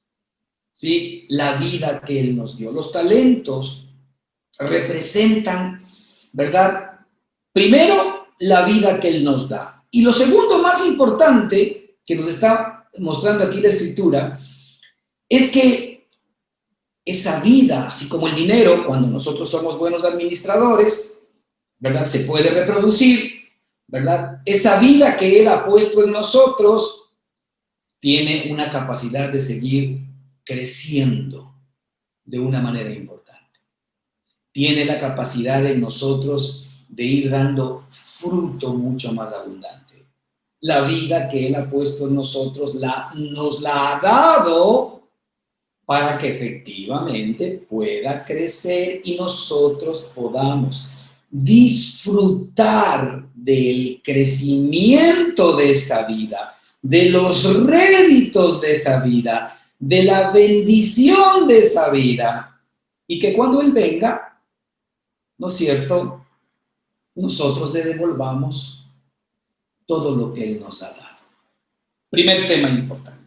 ¿Sí? La vida que Él nos dio. Los talentos representan, ¿verdad? Primero, la vida que Él nos da. Y lo segundo más importante que nos está mostrando aquí la Escritura es que esa vida, así como el dinero, cuando nosotros somos buenos administradores, ¿verdad? Se puede reproducir, ¿verdad? Esa vida que Él ha puesto en nosotros tiene una capacidad de seguir creciendo de una manera importante. Tiene la capacidad en nosotros de ir dando fruto mucho más abundante. La vida que Él ha puesto en nosotros nos la ha dado para que efectivamente pueda crecer y nosotros podamos disfrutar del crecimiento de esa vida, de los réditos de esa vida, de la bendición de esa vida, y que cuando Él venga, ¿no es cierto?, nosotros le devolvamos todo lo que Él nos ha dado. Primer tema importante.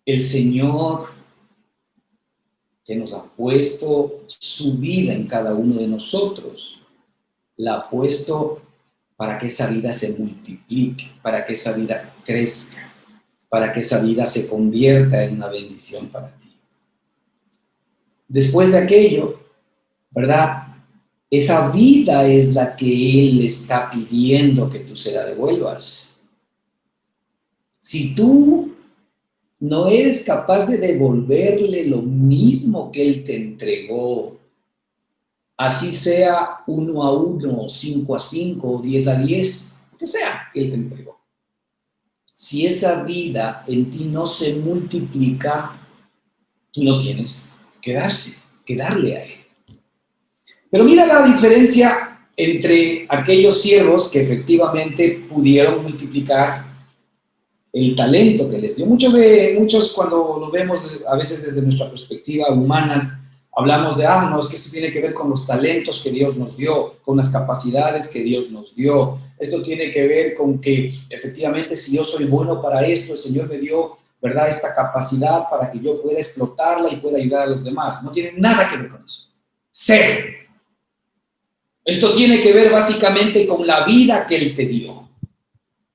El Señor, que nos ha puesto su vida en cada uno de nosotros, la ha puesto para que esa vida se multiplique, para que esa vida crezca, para que esa vida se convierta en una bendición para ti. Después de aquello, ¿verdad? Esa vida es la que Él está pidiendo que tú se la devuelvas. Si tú no eres capaz de devolverle lo mismo que Él te entregó, así sea 1 a 1, 5 a 5, o 10 a 10, lo que sea que Él te entregó. Si esa vida en ti no se multiplica, tú no tienes que darle a Él. Pero mira la diferencia entre aquellos siervos que efectivamente pudieron multiplicar el talento que les dio. Muchos cuando lo vemos a veces desde nuestra perspectiva humana, hablamos de, no, es que esto tiene que ver con los talentos que Dios nos dio, con las capacidades que Dios nos dio. Esto tiene que ver con que efectivamente si yo soy bueno para esto, el Señor me dio, ¿verdad?, esta capacidad para que yo pueda explotarla y pueda ayudar a los demás. No tiene nada que ver con eso. Cero. Esto tiene que ver básicamente con la vida que Él te dio.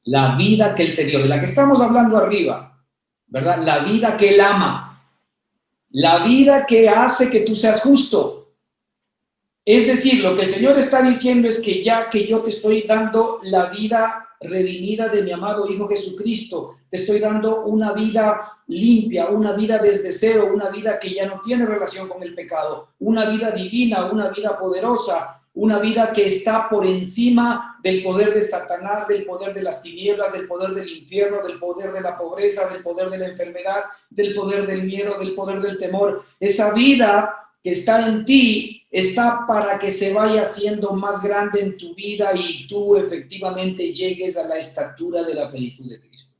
La vida que Él te dio, de la que estamos hablando arriba, ¿verdad? La vida que Él ama. La vida que hace que tú seas justo. Es decir, lo que el Señor está diciendo es que ya que yo te estoy dando la vida redimida de mi amado Hijo Jesucristo, te estoy dando una vida limpia, una vida desde cero, una vida que ya no tiene relación con el pecado, una vida divina, una vida poderosa, una vida que está por encima del poder de Satanás, del poder de las tinieblas, del poder del infierno, del poder de la pobreza, del poder de la enfermedad, del poder del miedo, del poder del temor. Esa vida que está en ti está para que se vaya haciendo más grande en tu vida y tú efectivamente llegues a la estatura de la plenitud de Cristo.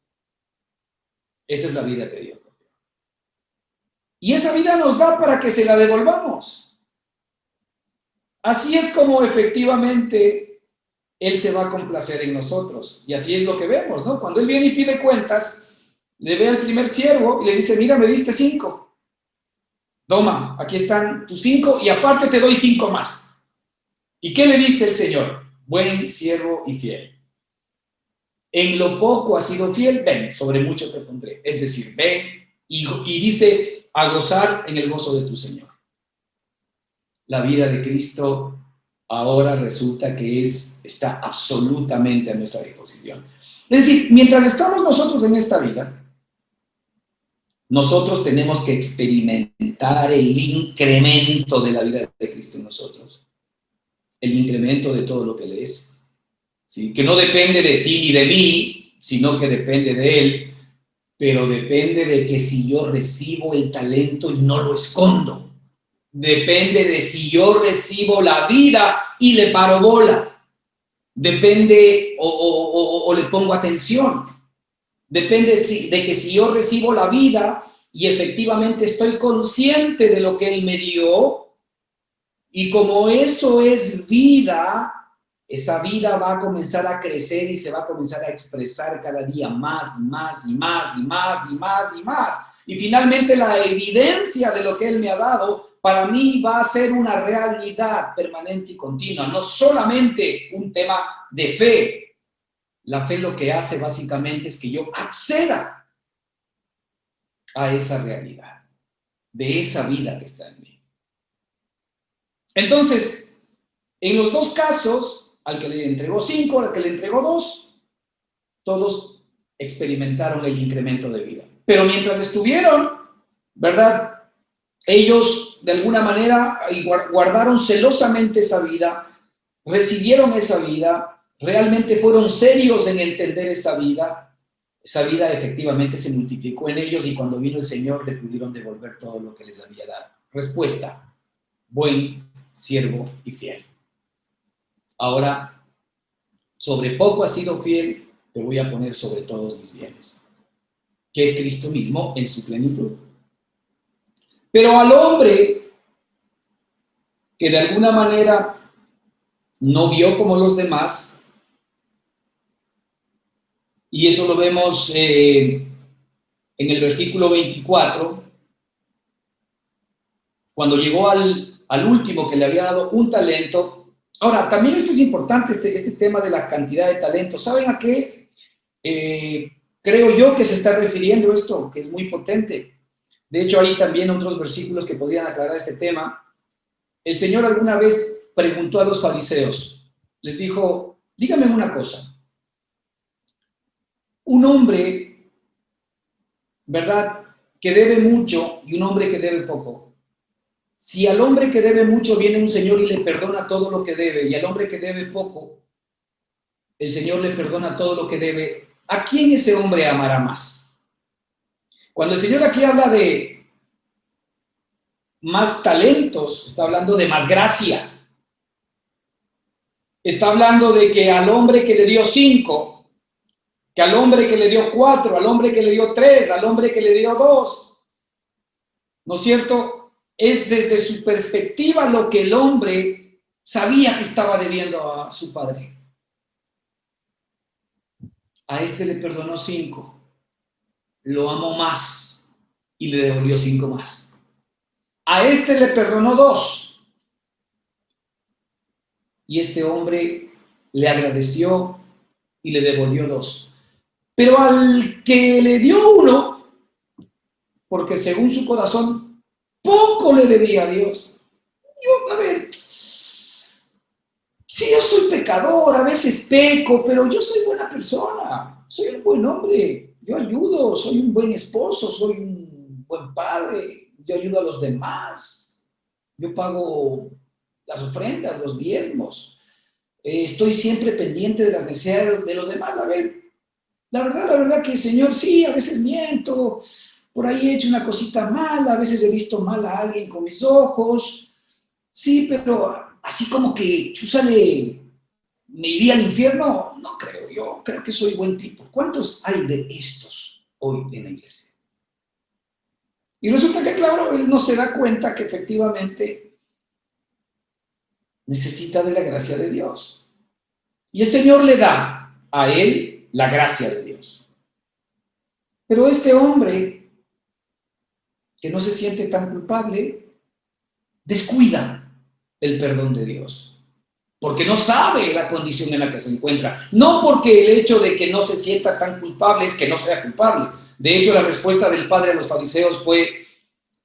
Esa es la vida que Dios nos da. Y esa vida nos da para que se la devolvamos. Así es como efectivamente Él se va a complacer en nosotros. Y así es lo que vemos, ¿no? Cuando Él viene y pide cuentas, le ve al primer siervo y le dice, mira, me diste 5. Toma, aquí están tus 5 y aparte te doy 5 más. ¿Y qué le dice el Señor? Buen siervo y fiel. En lo poco has sido fiel, ven, sobre mucho te pondré. Es decir, ven y dice a gozar en el gozo de tu Señor. La vida de Cristo ahora resulta que está absolutamente a nuestra disposición. Es decir, mientras estamos nosotros en esta vida, nosotros tenemos que experimentar el incremento de la vida de Cristo en nosotros, el incremento de todo lo que Él es, ¿sí? Que no depende de ti ni de mí, sino que depende de Él, pero depende de que si yo recibo el talento y no lo escondo, depende de si yo recibo la vida y le paro bola, depende o le pongo atención. Depende de que si yo recibo la vida y efectivamente estoy consciente de lo que Él me dio, y como eso es vida, esa vida va a comenzar a crecer y se va a comenzar a expresar cada día más, más y más y más y más y más. Y finalmente la evidencia de lo que Él me ha dado, para mí va a ser una realidad permanente y continua, no solamente un tema de fe. La fe lo que hace básicamente es que yo acceda a esa realidad, de esa vida que está en mí. Entonces, en los dos casos, al que le entregó 5, al que le entregó 2, todos experimentaron el incremento de vida. Pero mientras estuvieron, ¿verdad? Ellos de alguna manera guardaron celosamente esa vida, recibieron esa vida, realmente fueron serios en entender esa vida efectivamente se multiplicó en ellos y cuando vino el Señor le pudieron devolver todo lo que les había dado. Respuesta, buen siervo y fiel. Ahora, sobre poco has sido fiel, te voy a poner sobre todos mis bienes, que es Cristo mismo en su plenitud. Pero al hombre que de alguna manera no vio como los demás, y eso lo vemos en el versículo 24, cuando llegó al último que le había dado un talento. Ahora, también esto es importante, este tema de la cantidad de talentos. ¿Saben a qué? Creo yo que se está refiriendo esto, que es muy potente. De hecho, hay también otros versículos que podrían aclarar este tema. El Señor alguna vez preguntó a los fariseos, les dijo, díganme una cosa. Un hombre, ¿verdad?, que debe mucho y un hombre que debe poco. Si al hombre que debe mucho viene un Señor y le perdona todo lo que debe, y al hombre que debe poco, el Señor le perdona todo lo que debe, ¿a quién ese hombre amará más? Cuando el Señor aquí habla de más talentos, está hablando de más gracia. Está hablando de que al hombre que le dio 5, que al hombre que le dio 4, al hombre que le dio 3, al hombre que le dio 2, ¿no es cierto? Es desde su perspectiva lo que el hombre sabía que estaba debiendo a su padre. A este le perdonó 5, lo amó más y le devolvió 5 más. A este le perdonó 2 y este hombre le agradeció y le devolvió 2. Pero al que le dio 1, porque según su corazón poco le debía a Dios. Yo, a ver, sí, yo soy pecador, a veces peco, pero yo soy buena persona, soy un buen hombre, yo ayudo, soy un buen esposo, soy un buen padre, yo ayudo a los demás, yo pago las ofrendas, los diezmos, estoy siempre pendiente de las necesidades de los demás. A ver, la verdad que, Señor, sí, a veces miento, por ahí he hecho una cosita mala, a veces he visto mal a alguien con mis ojos, sí, pero así como que chúzale, ¿me iría al infierno? No creo, yo creo que soy buen tipo. ¿Cuántos hay de estos hoy en la iglesia? Y resulta que, claro, él no se da cuenta que efectivamente necesita de la gracia de Dios. Y el Señor le da a él la gracia de Dios. Pero este hombre, que no se siente tan culpable, descuida el perdón de Dios. Porque no sabe la condición en la que se encuentra. No porque el hecho de que no se sienta tan culpable es que no sea culpable. De hecho, la respuesta del Padre a los fariseos fue: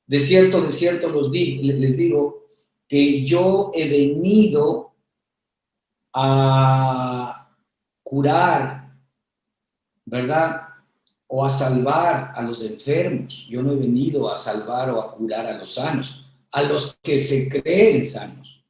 de cierto les digo que yo he venido a curar, ¿verdad? O a salvar a los enfermos. Yo no he venido a salvar o a curar a los sanos, a los que se creen sanos,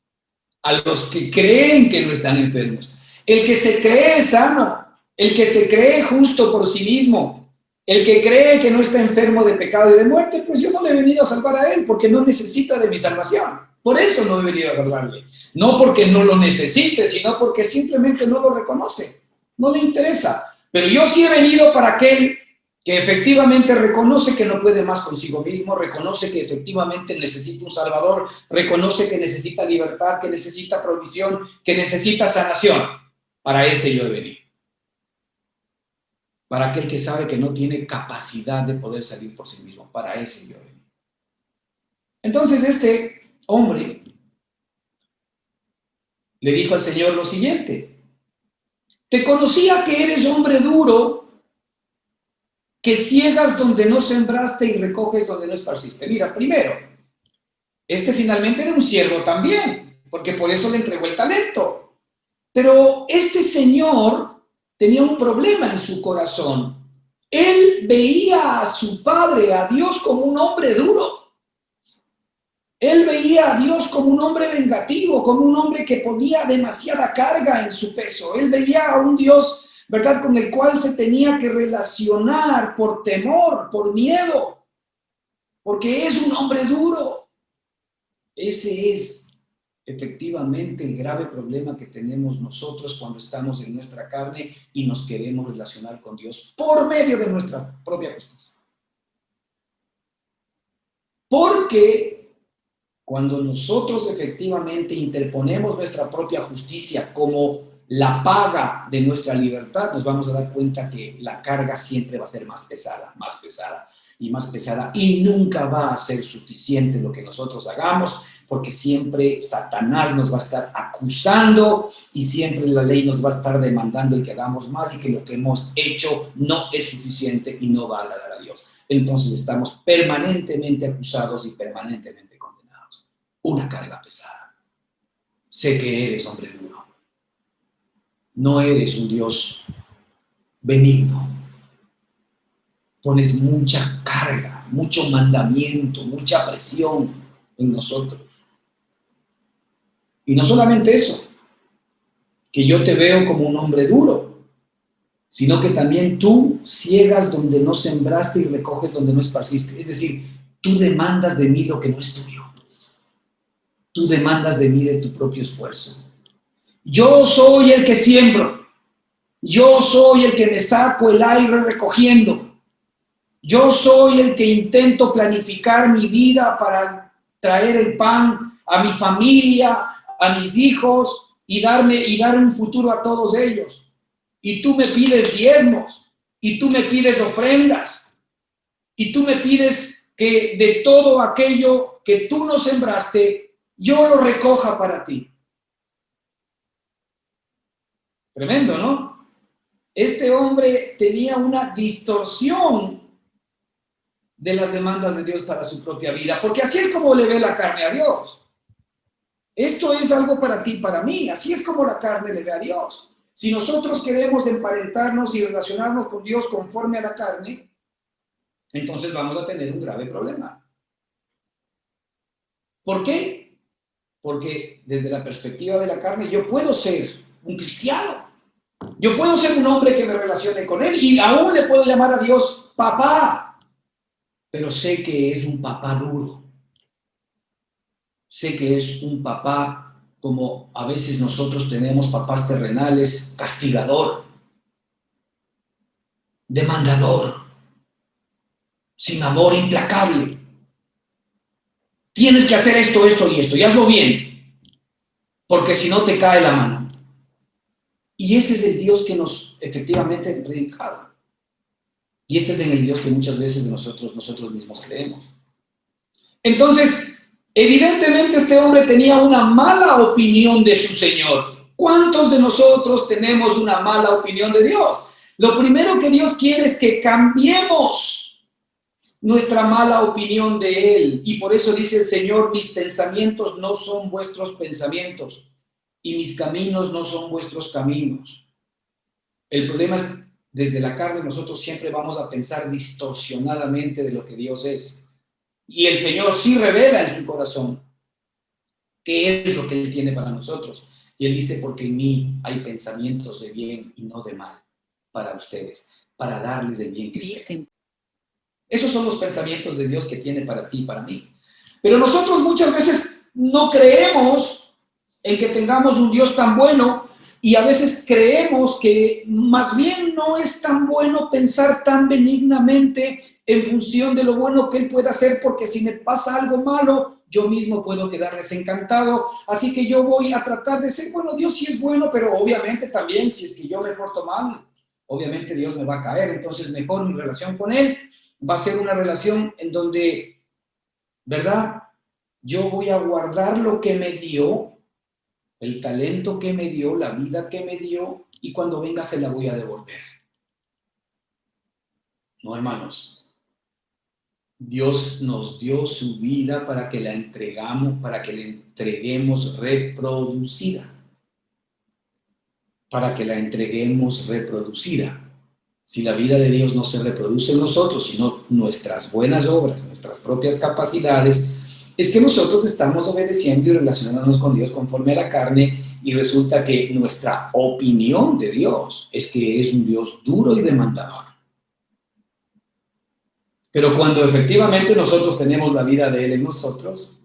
a los que creen que no están enfermos. El que se cree sano, el que se cree justo por sí mismo, el que cree que no está enfermo de pecado y de muerte, pues yo no le he venido a salvar a él porque no necesita de mi salvación. Por eso no he venido a salvarle. No porque no lo necesite, sino porque simplemente no lo reconoce, no le interesa. Pero yo sí he venido para aquel que efectivamente reconoce que no puede más consigo mismo, reconoce que efectivamente necesita un Salvador, reconoce que necesita libertad, que necesita provisión, que necesita sanación. Para ese yo he venido. Para aquel que sabe que no tiene capacidad de poder salir por sí mismo. Para ese yo he venido. Entonces este hombre le dijo al Señor lo siguiente: te conocía que eres hombre duro, que ciegas donde no sembraste y recoges donde no esparciste. Mira, primero, este finalmente era un siervo también, porque por eso le entregó el talento. Pero este señor tenía un problema en su corazón. Él veía a su padre, a Dios, como un hombre duro. Él veía a Dios como un hombre vengativo, como un hombre que ponía demasiada carga en su peso. Él veía a un Dios, ¿verdad?, con el cual se tenía que relacionar por temor, por miedo, porque es un hombre duro. Ese es efectivamente el grave problema que tenemos nosotros cuando estamos en nuestra carne y nos queremos relacionar con Dios por medio de nuestra propia justicia. Porque cuando nosotros efectivamente interponemos nuestra propia justicia como la paga de nuestra libertad, nos vamos a dar cuenta que la carga siempre va a ser más pesada y más pesada, y nunca va a ser suficiente lo que nosotros hagamos, porque siempre Satanás nos va a estar acusando y siempre la ley nos va a estar demandando y que hagamos más y que lo que hemos hecho no es suficiente y no va a agradar a Dios. Entonces estamos permanentemente acusados y permanentemente condenados. Una carga pesada. Sé que eres hombre duro. No eres un Dios benigno. Pones mucha carga, mucho mandamiento, mucha presión en nosotros. Y no solamente eso, que yo te veo como un hombre duro, sino que también tú ciegas donde no sembraste y recoges donde no esparciste. Es decir, tú demandas de mí lo que no es tuyo. Tú demandas de mí de tu propio esfuerzo. Yo soy el que siembro. Yo soy el que me saco el aire recogiendo. Yo soy el que intento planificar mi vida para traer el pan a mi familia, a mis hijos y dar un futuro a todos ellos. Y tú me pides diezmos, y tú me pides ofrendas, y tú me pides que de todo aquello que tú no sembraste, yo lo recoja para ti. Tremendo, ¿no? Este hombre tenía una distorsión de las demandas de Dios para su propia vida, porque así es como le ve la carne a Dios. Esto es algo para ti, para mí. Así es como la carne le ve a Dios. Si nosotros queremos emparentarnos y relacionarnos con Dios conforme a la carne, entonces vamos a tener un grave problema. ¿Por qué? Porque desde la perspectiva de la carne yo puedo ser un cristiano. Yo puedo ser un hombre que me relacione con Él y aún le puedo llamar a Dios papá. pero sé que es un papá duro. Sé que es un papá como a veces nosotros tenemos papás terrenales, castigador, demandador, sin amor, implacable. Tienes que hacer esto, esto y esto, y hazlo bien, porque si no te cae la mano. Y ese es el Dios que nos efectivamente ha predicado. Y este es en el Dios que muchas veces nosotros mismos creemos. Entonces, evidentemente este hombre tenía una mala opinión de su Señor. ¿Cuántos de nosotros tenemos una mala opinión de Dios? Lo primero que Dios quiere es que cambiemos nuestra mala opinión de Él. Y por eso dice el Señor, mis pensamientos no son vuestros pensamientos y mis caminos no son vuestros caminos. El problema es, desde la carne nosotros siempre vamos a pensar distorsionadamente de lo que Dios es. Y el Señor sí revela en su corazón qué es lo que Él tiene para nosotros. Y Él dice, porque en mí hay pensamientos de bien y no de mal para ustedes, para darles el bien que esperen. Esos son los pensamientos de Dios que tiene para ti y para mí. Pero nosotros muchas veces no creemos en que tengamos un Dios tan bueno y a veces creemos que más bien no es tan bueno pensar tan benignamente en función de lo bueno que Él puede hacer, porque si me pasa algo malo, yo mismo puedo quedar desencantado. Así que yo voy a tratar de ser, bueno, Dios sí es bueno, pero obviamente también si es que yo me porto mal, obviamente Dios me va a caer. Entonces mejor mi relación con Él va a ser una relación en donde, ¿verdad? Yo voy a guardar lo que me dio, el talento que me dio, la vida que me dio, y cuando venga se la voy a devolver. No, hermanos. Dios nos dio su vida para que la entregamos, para que la entreguemos reproducida. Para que la entreguemos reproducida. Si la vida de Dios no se reproduce en nosotros, sino nuestras buenas obras, nuestras propias capacidades, es que nosotros estamos obedeciendo y relacionándonos con Dios conforme a la carne, y resulta que nuestra opinión de Dios es que es un Dios duro y demandador. Pero cuando efectivamente nosotros tenemos la vida de Él en nosotros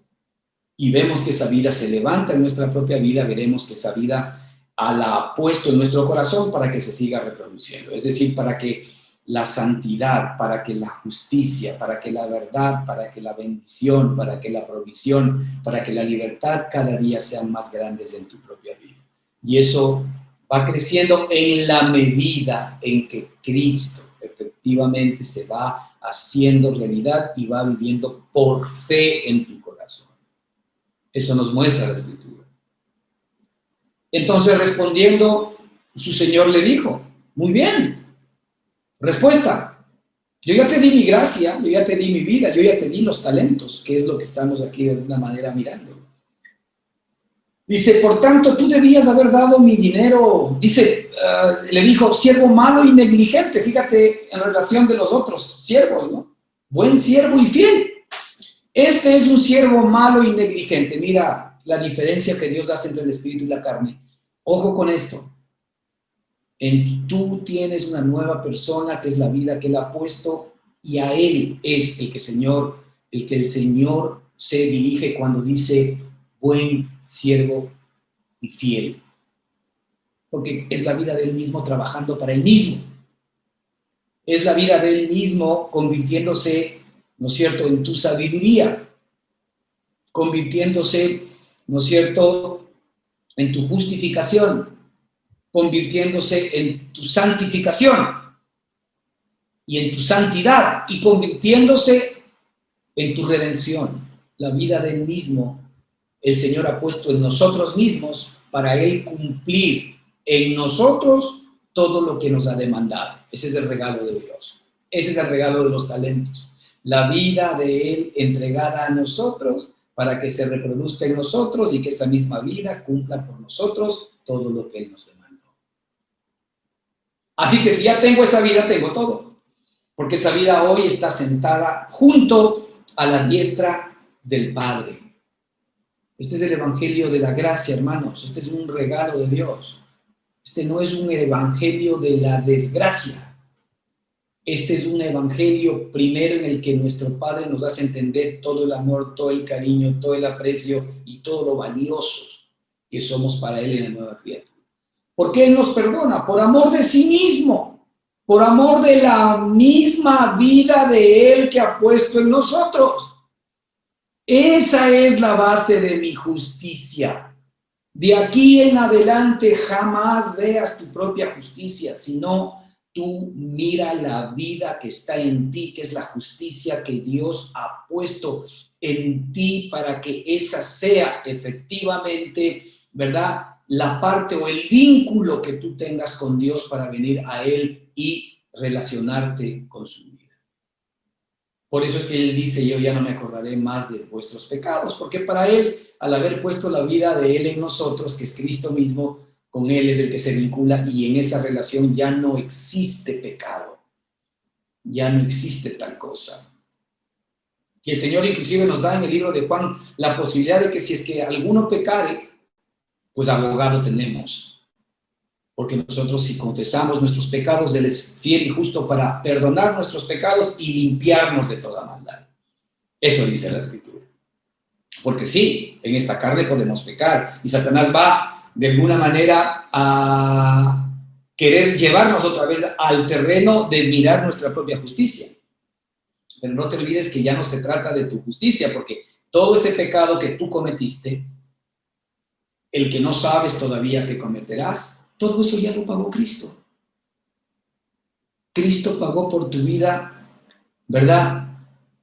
y vemos que esa vida se levanta en nuestra propia vida, veremos que esa vida la ha puesto en nuestro corazón para que se siga reproduciendo. Es decir, para que la santidad, para que la justicia, para que la verdad, para que la bendición, para que la provisión, para que la libertad cada día sean más grandes en tu propia vida. Y eso va creciendo en la medida en que Cristo efectivamente se va haciendo realidad y va viviendo por fe en tu corazón. Eso nos muestra la Escritura. Entonces, respondiendo, su Señor le dijo, muy bien, respuesta, yo ya te di mi gracia, yo ya te di mi vida, yo ya te di los talentos, que es lo que estamos aquí de alguna manera mirando. Dice, por tanto, tú debías haber dado mi dinero. Dice, le dijo, siervo malo y negligente. Fíjate en relación de los otros siervos, ¿no? Buen siervo y fiel. Este es un siervo malo y negligente. Mira la diferencia que Dios hace entre el espíritu y la carne. Ojo con esto. Tú tienes una nueva persona que es la vida que Él ha puesto, y a Él es el que el Señor se dirige cuando dice buen siervo y fiel. Porque es la vida de Él mismo trabajando para Él mismo. Es la vida de Él mismo convirtiéndose, ¿no es cierto?, en tu sabiduría, convirtiéndose, ¿no es cierto?, en tu justificación, convirtiéndose en tu santificación y en tu santidad, y convirtiéndose en tu redención. La vida de Él mismo, el Señor ha puesto en nosotros mismos para Él cumplir en nosotros todo lo que nos ha demandado. Ese es el regalo de Dios. Ese es el regalo de los talentos. La vida de Él entregada a nosotros para que se reproduzca en nosotros y que esa misma vida cumpla por nosotros todo lo que Él nos demandó. Así que si ya tengo esa vida, tengo todo. Porque esa vida hoy está sentada junto a la diestra del Padre. Este es el evangelio de la gracia, hermanos. Este es un regalo de Dios. Este no es un evangelio de la desgracia. Este es un evangelio primero en el que nuestro Padre nos hace entender todo el amor, todo el cariño, todo el aprecio y todo lo valiosos que somos para Él en la nueva criatura. Porque Él nos perdona por amor de sí mismo, por amor de la misma vida de Él que ha puesto en nosotros. Esa es la base de mi justicia. De aquí en adelante jamás veas tu propia justicia, sino tú mira la vida que está en ti, que es la justicia que Dios ha puesto en ti para que esa sea efectivamente, ¿verdad?, la parte o el vínculo que tú tengas con Dios para venir a Él y relacionarte con su vida. Por eso es que Él dice, yo ya no me acordaré más de vuestros pecados, porque para Él, al haber puesto la vida de Él en nosotros, que es Cristo mismo, con Él es el que se vincula y en esa relación ya no existe pecado, ya no existe tal cosa. Y el Señor inclusive nos da en el libro de Juan la posibilidad de que si es que alguno pecare, pues abogado tenemos. Porque nosotros si confesamos nuestros pecados, Él es fiel y justo para perdonar nuestros pecados y limpiarnos de toda maldad. Eso dice la Escritura. Porque sí, en esta carne podemos pecar y Satanás va de alguna manera a querer llevarnos otra vez al terreno de mirar nuestra propia justicia. Pero no te olvides que ya no se trata de tu justicia, porque todo ese pecado que tú cometiste, el que no sabes todavía que cometerás, todo eso ya lo pagó Cristo. Cristo pagó por tu vida, ¿verdad?,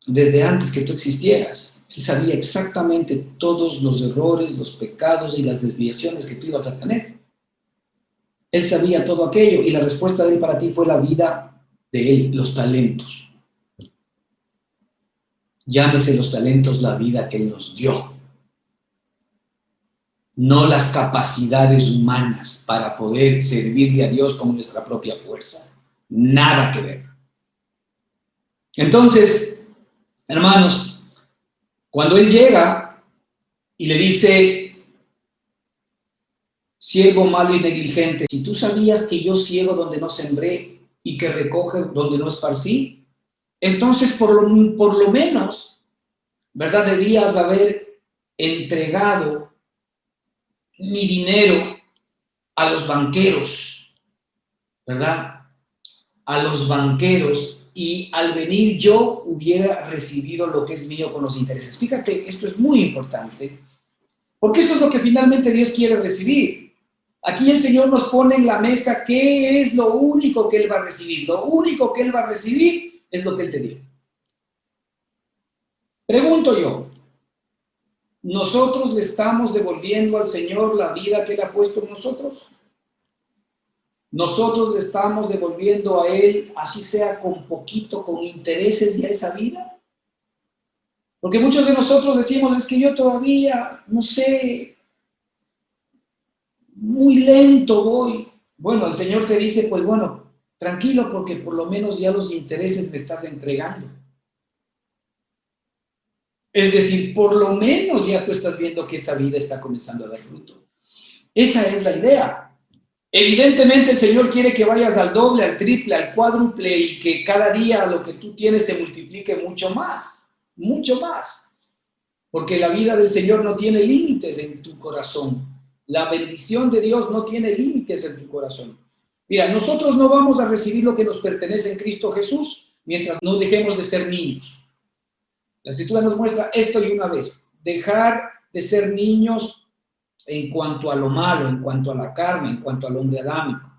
desde antes que tú existieras. Él sabía exactamente todos los errores, los pecados y las desviaciones que tú ibas a tener. Él sabía todo aquello y la respuesta de Él para ti fue la vida de Él, los talentos. Llámese los talentos la vida que Él nos dio. No las capacidades humanas para poder servirle a Dios con nuestra propia fuerza. Nada que ver. Entonces, hermanos, cuando Él llega y le dice, siervo malo y negligente, si tú sabías que yo ciego donde no sembré y que recoge donde no esparcí, entonces por lo menos, ¿verdad?, debías haber entregado mi dinero a los banqueros, ¿verdad?, a los banqueros, y al venir yo hubiera recibido lo que es mío con los intereses. Fíjate, esto es muy importante, porque esto es lo que finalmente Dios quiere recibir. Aquí el Señor nos pone en la mesa qué es lo único que Él va a recibir. Lo único que Él va a recibir es lo que Él te dio. Pregunto yo, ¿nosotros le estamos devolviendo al Señor la vida que Él ha puesto en nosotros? ¿Nosotros le estamos devolviendo a Él, así sea con poquito, con intereses ya esa vida? Porque muchos de nosotros decimos, es que yo todavía, no sé, muy lento voy. Bueno, el Señor te dice, pues bueno, tranquilo, porque por lo menos ya los intereses me estás entregando. Es decir, por lo menos ya tú estás viendo que esa vida está comenzando a dar fruto. Esa es la idea. Evidentemente el Señor quiere que vayas al doble, al triple, al cuádruple y que cada día lo que tú tienes se multiplique mucho más, porque la vida del Señor no tiene límites en tu corazón. La bendición de Dios no tiene límites en tu corazón. Mira, nosotros no vamos a recibir lo que nos pertenece en Cristo Jesús mientras no dejemos de ser niños. La Escritura nos muestra esto y una vez, dejar de ser niños en cuanto a lo malo, en cuanto a la carne, en cuanto al hombre adámico.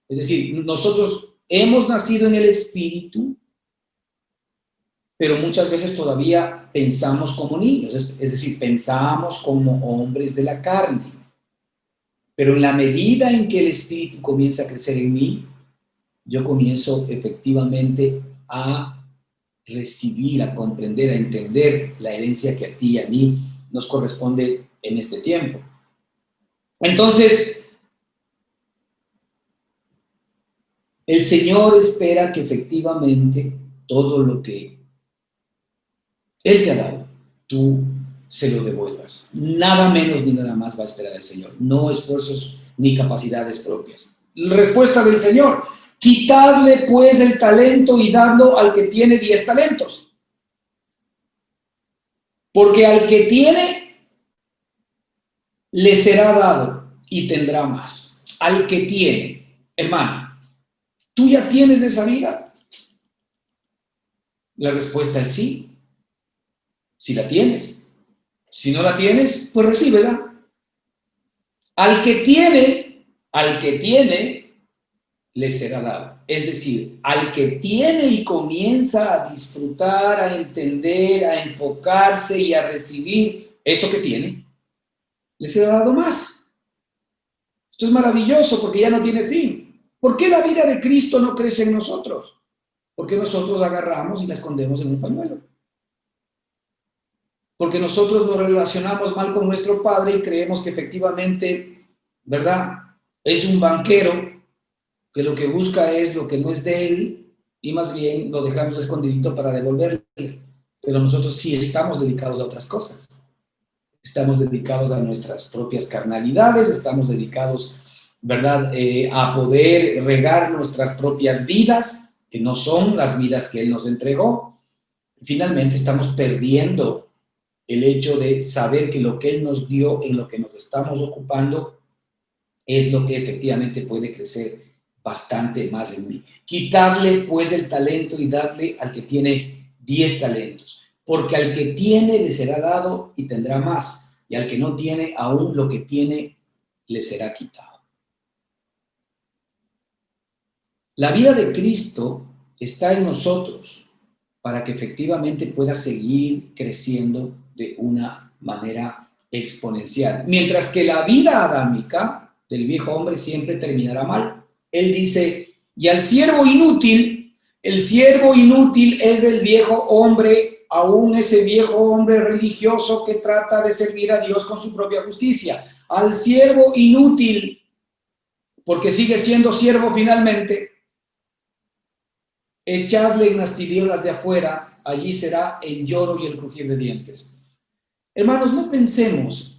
Es decir, nosotros hemos nacido en el Espíritu, pero muchas veces todavía pensamos como niños, es decir, pensamos como hombres de la carne. Pero en la medida en que el Espíritu comienza a crecer en mí, yo comienzo efectivamente a recibir, a comprender, a entender la herencia que a ti y a mí nos corresponde en este tiempo. Entonces, el Señor espera que efectivamente todo lo que Él te ha dado, tú se lo devuelvas. Nada menos ni nada más va a esperar el Señor. No esfuerzos ni capacidades propias. Respuesta del Señor: Quitadle pues el talento y dadlo al que tiene 10 talentos. Porque al que tiene, le será dado y tendrá más. Al que tiene, hermano, ¿tú ya tienes esa vida? La respuesta es sí, si la tienes. Si no la tienes, pues recíbela. Al que tiene, le será dado. Es decir, al que tiene y comienza a disfrutar, a entender, a enfocarse y a recibir eso que tiene, le será dado más. Esto es maravilloso porque ya no tiene fin. ¿Por qué la vida de Cristo no crece en nosotros? Porque nosotros agarramos y la escondemos en un pañuelo. Porque nosotros nos relacionamos mal con nuestro Padre y creemos que efectivamente, ¿verdad? Es un banquero que lo que busca es lo que no es de él y más bien lo dejamos escondidito para devolverle. Pero nosotros sí estamos dedicados a otras cosas. Estamos dedicados a nuestras propias carnalidades, estamos dedicados, ¿verdad?, a poder regar nuestras propias vidas, que no son las vidas que Él nos entregó. Y finalmente estamos perdiendo el hecho de saber que lo que Él nos dio, en lo que nos estamos ocupando, es lo que efectivamente puede crecer bastante más en mí. Quitarle pues el talento y darle al que tiene 10 talentos, porque al que tiene le será dado y tendrá más, y al que no tiene, aún lo que tiene le será quitado. La vida de Cristo está en nosotros para que efectivamente pueda seguir creciendo de una manera exponencial. Mientras que la vida adámica del viejo hombre siempre terminará mal. Él dice, y al siervo inútil, el siervo inútil es el viejo hombre, aún ese viejo hombre religioso que trata de servir a Dios con su propia justicia. Al siervo inútil, porque sigue siendo siervo finalmente, echadle en las tinieblas de afuera, allí será el lloro y el crujir de dientes. Hermanos, no pensemos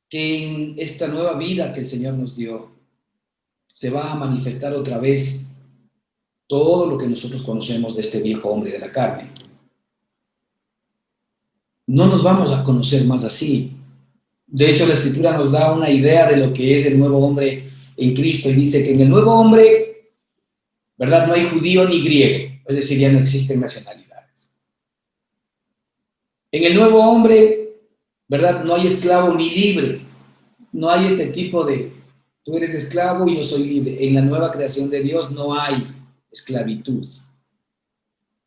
que en esta nueva vida que el Señor nos dio se va a manifestar otra vez todo lo que nosotros conocemos de este viejo hombre de la carne. No nos vamos a conocer más así. De hecho, la Escritura nos da una idea de lo que es el nuevo hombre en Cristo y dice que en el nuevo hombre, ¿verdad?, no hay judío ni griego, es decir, ya no existen nacionalidades. En el nuevo hombre, ¿verdad?, no hay esclavo ni libre, no hay este tipo de tú eres esclavo y yo soy libre. En la nueva creación de Dios no hay esclavitud,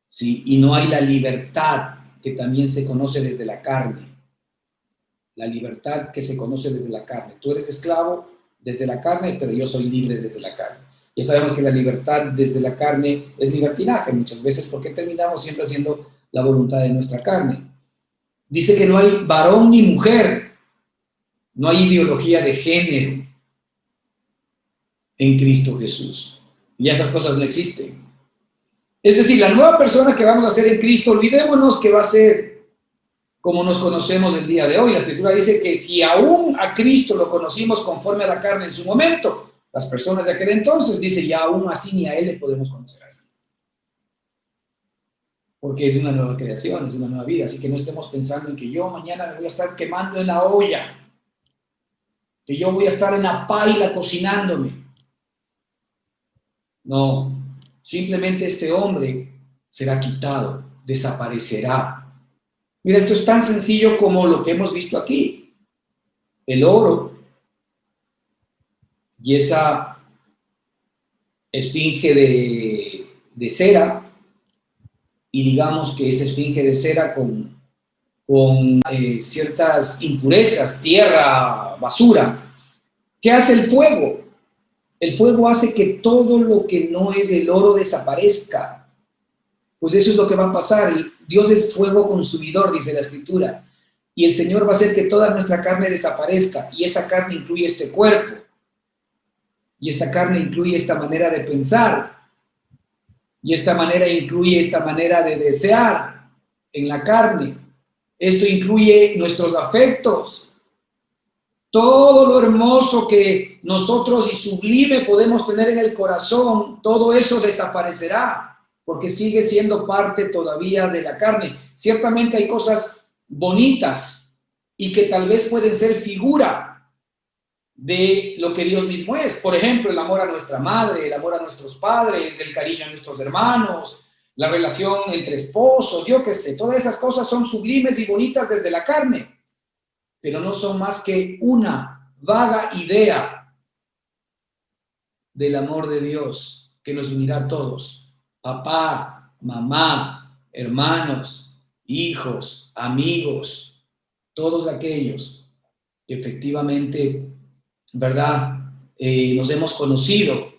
¿sí? Y no hay la libertad que también se conoce desde la carne. La libertad que se conoce desde la carne. Tú eres esclavo desde la carne, pero yo soy libre desde la carne. Ya sabemos que la libertad desde la carne es libertinaje muchas veces porque terminamos siempre haciendo la voluntad de nuestra carne. Dice que no hay varón ni mujer, no hay ideología de género en Cristo Jesús. Y esas cosas no existen. Es decir, la nueva persona que vamos a ser en Cristo, olvidémonos que va a ser como nos conocemos el día de hoy. La Escritura dice que si aún a Cristo lo conocimos conforme a la carne en su momento, las personas de aquel entonces dicen, ya aún así ni a Él le podemos conocer así. Porque es una nueva creación, es una nueva vida. Así que no estemos pensando en que yo mañana me voy a estar quemando en la olla, que yo voy a estar en la paila cocinándome. No, simplemente este hombre será quitado, desaparecerá. Mira, esto es tan sencillo como lo que hemos visto aquí. El oro y esa esfinge de cera, y digamos que esa esfinge de cera con ciertas impurezas, tierra, basura. ¿Qué hace el fuego? El fuego hace que todo lo que no es el oro desaparezca. Pues eso es lo que va a pasar. Dios es fuego consumidor, dice la Escritura. Y el Señor va a hacer que toda nuestra carne desaparezca. Y esa carne incluye este cuerpo. Y esta carne incluye esta manera de pensar. Y esta manera incluye esta manera de desear en la carne. Esto incluye nuestros afectos. todo lo hermoso que nosotros y sublime podemos tener en el corazón, todo eso desaparecerá, porque sigue siendo parte todavía de la carne. Ciertamente hay cosas bonitas y que tal vez pueden ser figura de lo que Dios mismo es. Por ejemplo, el amor a nuestra madre, el amor a nuestros padres, el cariño a nuestros hermanos, la relación entre esposos, yo qué sé, todas esas cosas son sublimes y bonitas desde la carne, pero no son más que una vaga idea del amor de Dios que nos unirá a todos. Papá, mamá, hermanos, hijos, amigos, todos aquellos que efectivamente, ¿verdad? Nos hemos conocido,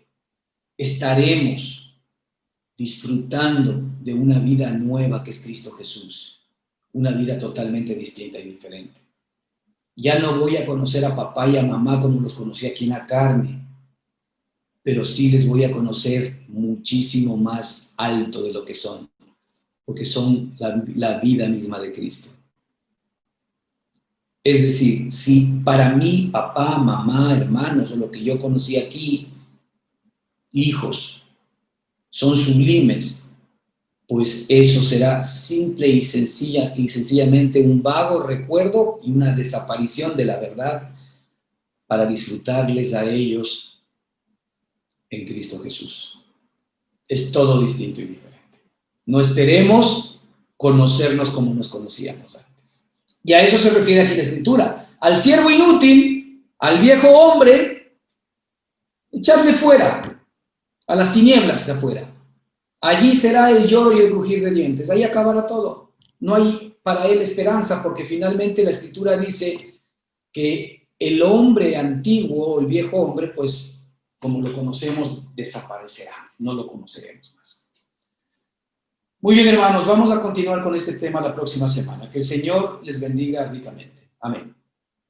estaremos disfrutando de una vida nueva que es Cristo Jesús, una vida totalmente distinta y diferente. Ya no voy a conocer a papá y a mamá como los conocí aquí en la carne, pero sí les voy a conocer muchísimo más alto de lo que son, porque son la vida misma de Cristo. Es decir, si para mí papá, mamá, hermanos o lo que yo conocí aquí, hijos, son sublimes, pues eso será simple y sencillamente un vago recuerdo y una desaparición de la verdad para disfrutarles a ellos en Cristo Jesús. Es todo distinto y diferente. No esperemos conocernos como nos conocíamos antes. Y a eso se refiere aquí la Escritura. Al siervo inútil, al viejo hombre, echarle fuera, a las tinieblas de afuera. Allí será el lloro y el crujir de dientes. Ahí acabará todo. No hay para él esperanza, porque finalmente la Escritura dice que el hombre antiguo, el viejo hombre, pues como lo conocemos, desaparecerá. No lo conoceremos más. Muy bien, hermanos, vamos a continuar con este tema la próxima semana. Que el Señor les bendiga ricamente. Amén.